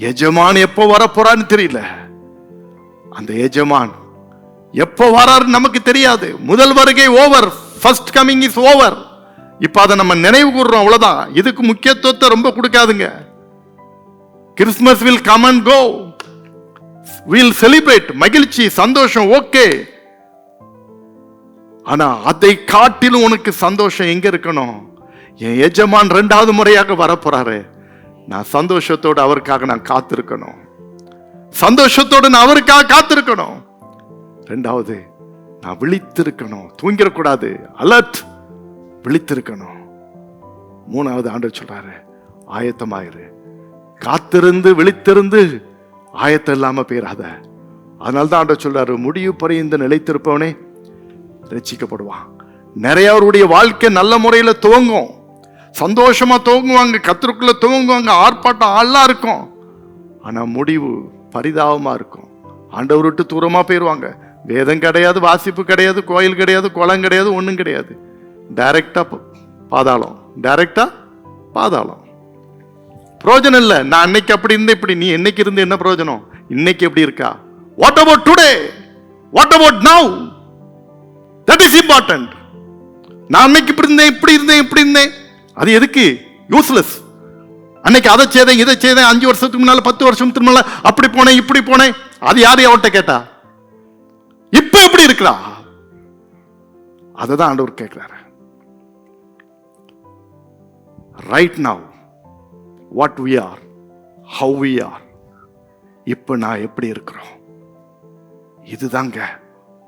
எஜமான் எப்போ வரப்போறான்னு தெரியல. அந்த எஜமான் எப்போ வராரு நமக்கு தெரியாது. முதல் வருகை over, first coming is over. இப்ப அதை நம்ம நினைவு கூறுறோம், அவ்வளவுதான். இதுக்கு முக்கியத்துவத்தை ரொம்ப கொடுக்காதுங்க. Christmas will come and go, will celebrate, மகிழ்ச்சி, சந்தோஷம், ஓகே. ஆனா அதை காட்டிலும் உனக்கு சந்தோஷம் எங்க இருக்கணும்? என் எஜமான் 2வது முறையாக வரப்போறாரு. நான் சந்தோஷத்தோடு அவருக்காக நான் காத்திருக்கணும். சந்தோஷத்தோடு நான் அவருக்காக காத்திருக்கணும். 2வது நான் விழித்திருக்கணும், தூங்கிடக்கூடாது, அலர்ட், விழித்திருக்கணும். 3வது ஆண்டவர் சொல்றாரு, ஆயத்தமாயிரு. காத்திருந்து விழித்திருந்து ஆயத்தம் இல்லாம போயிடாத. அதனால்தான் ஆண்டவர் சொல்றாரு, முடிவு பரியந்த நிலைத்திருப்பவனே ரட்சிக்கப்படுவான். நிறையவருடைய வாழ்க்கை நல்ல முறையில துவங்கும், சந்தோஷமா துவங்குவாங்க, கத்தருக்குள்ள துவங்குவாங்க, ஆர்ப்பாட்டம் எல்லாம் இருக்கும். ஆனா முடிவு பரிதாபமா இருக்கும். ஆண்டவர் விட்டு தூரமா போயிருவாங்க. வேதம் கிடையாது, வாசிப்பு கிடையாது, கோயில் கிடையாது, குளம் கிடையாது, ஒண்ணும் கிடையாது. டைரக்டா பாதாளம், டைரக்டா பாதாளம். பிரயோஜனம் இல்லை. நான் அன்னைக்கு அப்படி இருந்தேன், இப்படி. நீ என்னைக்கு இருந்து என்ன பிரயோஜனம்? இன்னைக்கு எப்படி இருக்கா? What about today? What about now? That is important. நான் அன்னைக்கு இப்படி இருந்தேன், இப்படி இருந்தேன், இப்படி இருந்தேன், அது எதுக்கு? யூஸ்லெஸ். அன்னைக்கு அதை செய்தேன், இதை செய்தேன், 5 வருஷத்துக்கு முன்னால, 10 வருஷத்துக்கு முன்னால அப்படி போனேன், இப்படி போனேன். அது யாரையும் அவன்கிட்ட கேட்டா? இப்ப எப்படி இருக்கிறா? அதுதான் ஆண்டவர் கேட்கிறாரு. Right now what we are, how we are. இப்ப நான் எப்படி இருக்கிறோம்? இதுதாங்க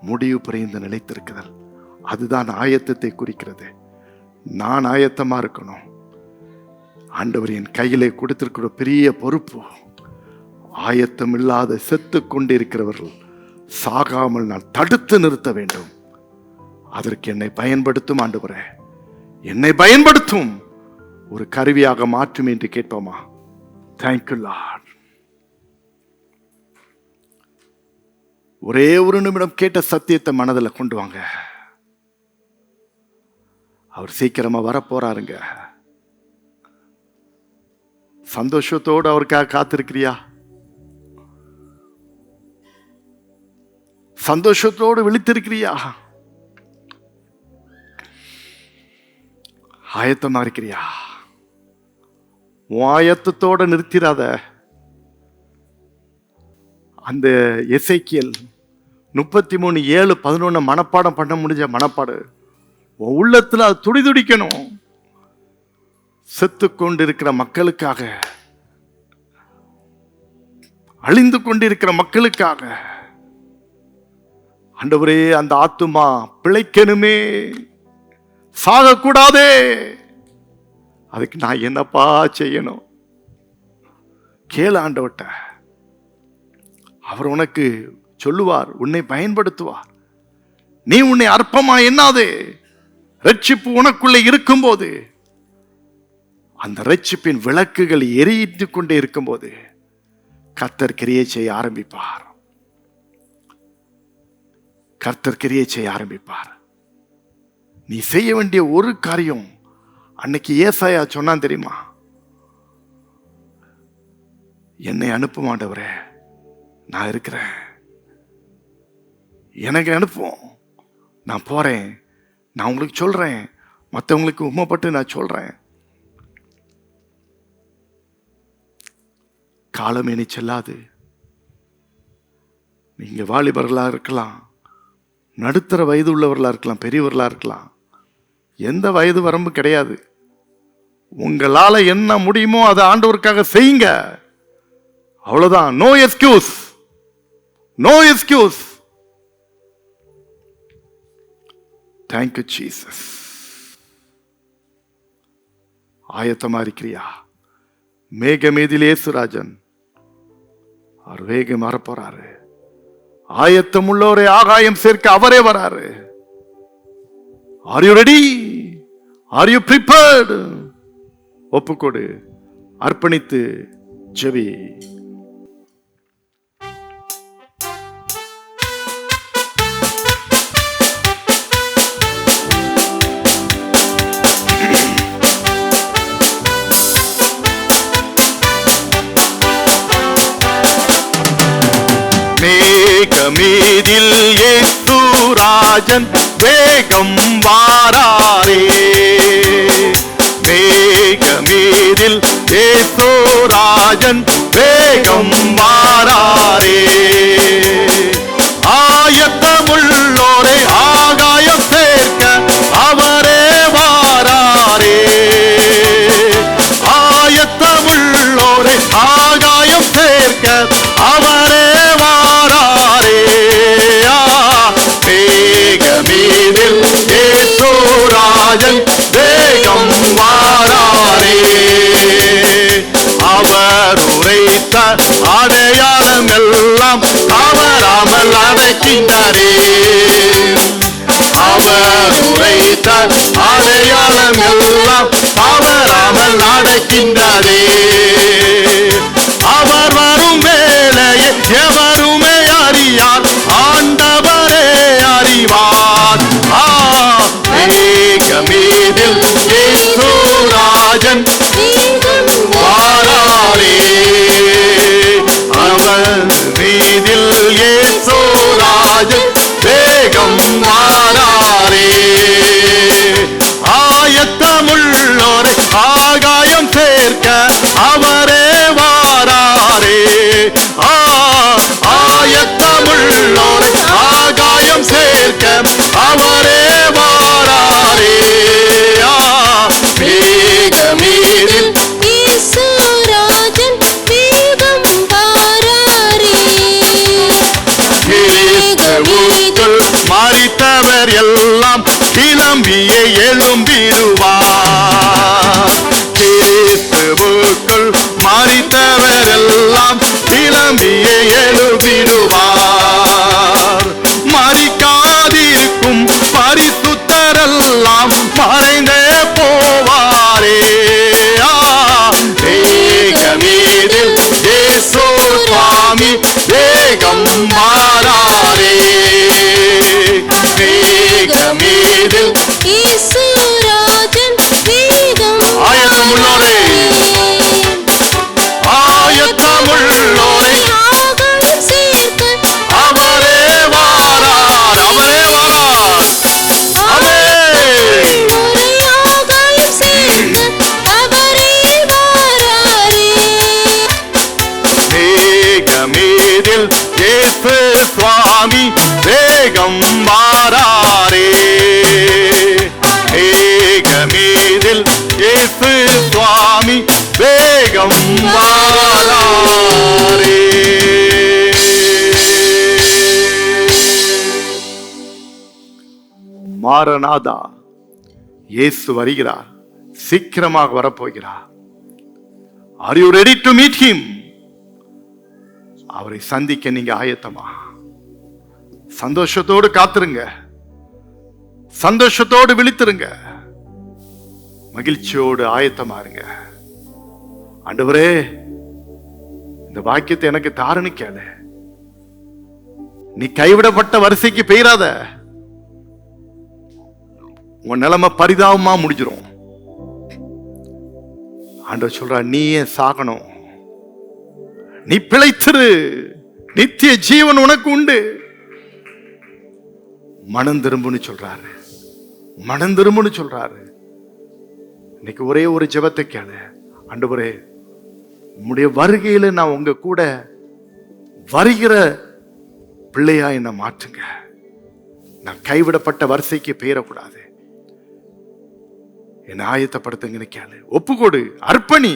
முடிவு புரிந்து நிலைத்திருக்குதல். அதுதான் ஆயத்தத்தை குறிக்கிறது. நான் ஆயத்தமா இருக்கணும். ஆண்டவர் என் கையிலே கொடுத்திருக்கிற பெரிய பொறுப்பு. ஆயத்தம் இல்லாத செத்து கொண்டிருக்கிறவர்கள் சாகாமல் நான் தடுத்து நிறுத்த வேண்டும். அதற்கு என்னை பயன்படுத்தும் ஆண்டவரே, என்னை பயன்படுத்தும், ஒரு கருவியாக மாற்றும் என்று கேட்போமா? Thank you Lord. ஒரே ஒரு நிமிடம் கேட்ட சத்தியத்தை மனதில் கொண்டு வாங்க. அவர் சீக்கிரமா வரப்போறாருங்க. சந்தோஷத்தோடு அவருக்காக காத்திருக்கிறியா? சந்தோஷத்தோடு விழித்திருக்கிறியா? ஆயத்தமா இருக்கிறியா? ஆயத்தத்தோட நிறுத்திராத. அந்த எசேக்கியேல் 33:7-11 மனப்பாடம் பண்ண முடிஞ்ச மனப்பாடு உள்ளத்துல அது துடிதுடிக்கணும். செத்து கொண்டிருக்கிற மக்களுக்காக, அழிந்து கொண்டிருக்கிற மக்களுக்காக, ஆண்டவரே அந்த ஆத்துமா பிழைக்கணுமே, சாகக்கூடாதே, அதுக்கு நான் என்னப்பா செய்யணும்? கேளு ஆண்டவர்ட்ட. அவர் உனக்கு சொல்லுவார், உன்னை பயன்படுத்துவார். நீ உன்னை அற்பமா எண்ணாதே. ரட்சிப்பு உனக்குள்ளே இருக்கும்போது, அந்த ரட்சிப்பின் விளக்குகள் எரியிட்டு கொண்டே இருக்கும்போது கர்த்தர் கிரியை செய்ய ஆரம்பிப்பார். கர்த்தர் கிரியை செய்ய ஆரம்பிப்பார். நீ செய்ய வேண்டிய ஒரு காரியம், அன்னைக்கு ஏசாயா சொன்னான் தெரியுமா? என்னை அனுப்ப மாட்டவரே, நான் இருக்கிறேன், எனக்கு அனுப்புவோம், நான் போறேன், நான் உங்களுக்கு சொல்றேன், மற்றவங்களுக்கு உண்மைப்பட்டு நான் சொல்றேன். காலம் இனி செல்லாது. நீங்க வாலிபர்களா இருக்கலாம், நடுத்தர வயது உள்ளவர்களா இருக்கலாம், பெரியவர்களா இருக்கலாம். எந்த வயது வரம்பு கிடையாது. உங்களால என்ன முடியுமோ அதை ஆண்டவருக்காக செய்யுங்க. அவ்வளவுதான். No excuse. No excuse. Thank you Jesus. ஆயத்தமா இருக்கிறியா? மேகமேதில் இயேசுராஜன் அவர் வேகம் வரப்போறாரு. ஆயத்தம் உள்ளவரை ஆகாயம் சேர்க்க அவரே வராரு. Are you ready? Are you prepared? ஒப்புக்கொடு, அர்ப்பணித்து ஜெபி. மேகமேதில் இயேசுராஜன் வேகம் வாராரே. மேகமேதில் இயேசுராஜன் வேகம் வாராரே. ஆயத்தமுள்ளோரை ஆகாயம் சேர்க்க அவரே வாராரே. ஆயத்தமுள்ளோரை ஆகாயம் சேர்க்க அவரே வாராரே. மேகமேதில் இயேசுராஜன் வேகம் வாராரே. அவர் உரைத்த அடையாளம் எல்லாம் தவறாமல் நடக்கின்றாரே. அவர் உரைத்த அடையாளம் எல்லாம் தவறாமல் நடக்கின்றாரே. அவர் வரும் வேளையை எவருமே அறியார், ஆண்டவரே அறிவார். மேகமேதில் இயேசுராஜன் வாராரே. அவர் மீதில் இயேசுராஜன் வேகம் வாராரே. ஆயத்தமுள்ளோரை ஆகாயம் சேர்க்க அவரே வாராரே. ஆயத்தமுள்ளோரை ஆகாயம் சேர்க்க அவரே வாராரே. மேகமேதில் இயேசுராஜன் வேகம் வாராரே. கிறிஸ்துவுக்குள் மரித்தவர் எல்லாம் கிளம்பியே எழும்பிடுவார். கிறிஸ்துவுக்குள் மரித்தவர் எல்லாம் கிளம்பியே எழும்பிடுவார். மரிக்காதிருக்கும் பரிசுத்தரெல்லாம் மறைந்தே போவாரே. மேகமேதில் இயேசு சுவாமி வேகம் வாராரே. மேகமேதில் இயேசுராஜன் வேகம் ஆயத்தமுள்ளோரே, ஆயத்தமுள்ளோரே ஆகாயம் சேர்க்க அவரே வாரார். அவரே வாரார். அவரை ஆகாயம் சேர்க்க அவரே வாராரே. மேகமேதில் இயேசு சுவாமி வேகம் வாராரே. மேகமேதில் இயேசு சுவாமி வேகம் வாராரே. மாரநாதா, இயேசு வருகிறார், சீக்கிரமாக வரப்போகிறார். Are you ready to meet him? அவரை சந்திக்க நீங்க ஆயத்தமா? சந்தோஷத்தோடு காத்திருங்க, சந்தோஷத்தோடு விழித்திருங்க, மகிழ்ச்சியோடு ஆயத்தமா இருங்க. ஆண்டவரே, இந்த வாக்கியத்தை எனக்கு தாருன்னு கேளு. நீ கைவிடப்பட்ட வரிசைக்கு பெயராத. உன் நிலைமை பரிதாபமா முடிஞ்சிரும். ஆண்டவர் சொல்ற, நீ ஏன் சாகணும்? நீ பிழைத்திரு, நித்திய ஜீவன் உனக்கு உண்டு. மனம் திரும்புன்னு சொல்றாரு, மனம் திரும்புன்னு சொல்றாரு. இன்னைக்கு ஒரே ஒரு ஜெபத்தை கேளு. ஆண்டவரே, உம்முடைய வருகையில நான் உங்க கூட வருகிற பிள்ளையா என்ன மாற்றுங்க. நான் கைவிடப்பட்ட வரிசைக்கு பெயரக்கூடாது. என்னை ஆயத்தப்படுத்துங்கன்னு கேளு. ஒப்புக்கொடு, அர்ப்பணி.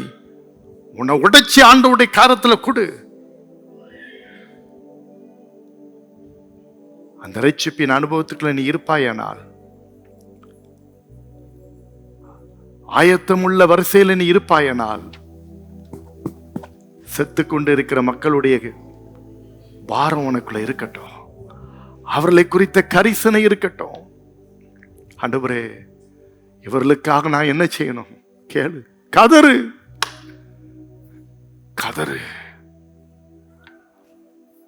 உன்னை உடைச்சி ஆண்டவருடைய காரத்துல கொடு. அந்த ரட்சிப்பின் அனுபவத்துக்குள்ள நீ இருப்பாயானால், ஆயத்தமுள்ள வரிசையில நீ இருப்பாயானால், செத்து கொண்டு இருக்கிற மக்களுடைய பாரம் உனக்குள்ள இருக்கட்டும், அவர்களை குறித்த கரிசனை இருக்கட்டும். ஆண்டவரே, இவர்களுக்காக நான் என்ன செய்யணும்? கேளு, கதறு, கதறு.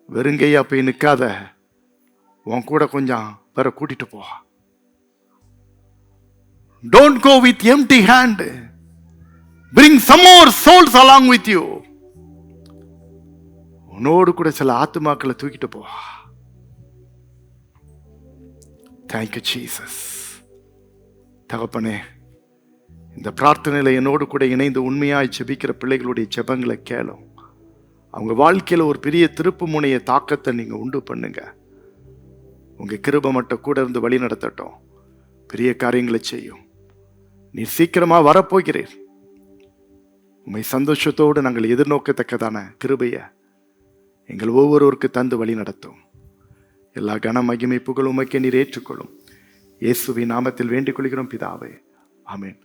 வெறுங்கையா போய் நிற்காத, உன் கூட கொஞ்சம் வேற கூட்டிட்டு போ. Don't go with empty hand. Bring some more souls along with you. உன்னோடு கூட சில ஆத்துமாக்களை தூக்கிட்டு போ. Thank you, Jesus. தகப்பனே, இந்த பிரார்த்தனையில என்னோடு கூட இணைந்து உண்மையாய் ஜெபிக்கிற பிள்ளைகளுடைய ஜெபங்களை கேளும். அவங்க வாழ்க்கையில ஒரு பெரிய திருப்பு முனைய தாக்கத்தை நீங்க உண்டு பண்ணுங்க. உங்க கிருபை மட்டும் கூட இருந்து வழி நடத்தட்டும். பெரிய காரியங்களை செய்யும். நீ சீக்கிரமா வரப்போகிறீர். உண்மை சந்தோஷத்தோடு நாங்கள் எதிர்நோக்கத்தக்கதான கிருபைய எங்கள் ஒவ்வொருவருக்கு தந்து வழி நடத்தும். எல்லா கன மகிமை புகழ் உமக்கே நீர் ஏற்றுக்கொள்ளும். இயேசுவின் நாமத்தில் வேண்டிக் கொள்கிறோம் பிதாவே, ஆமென்.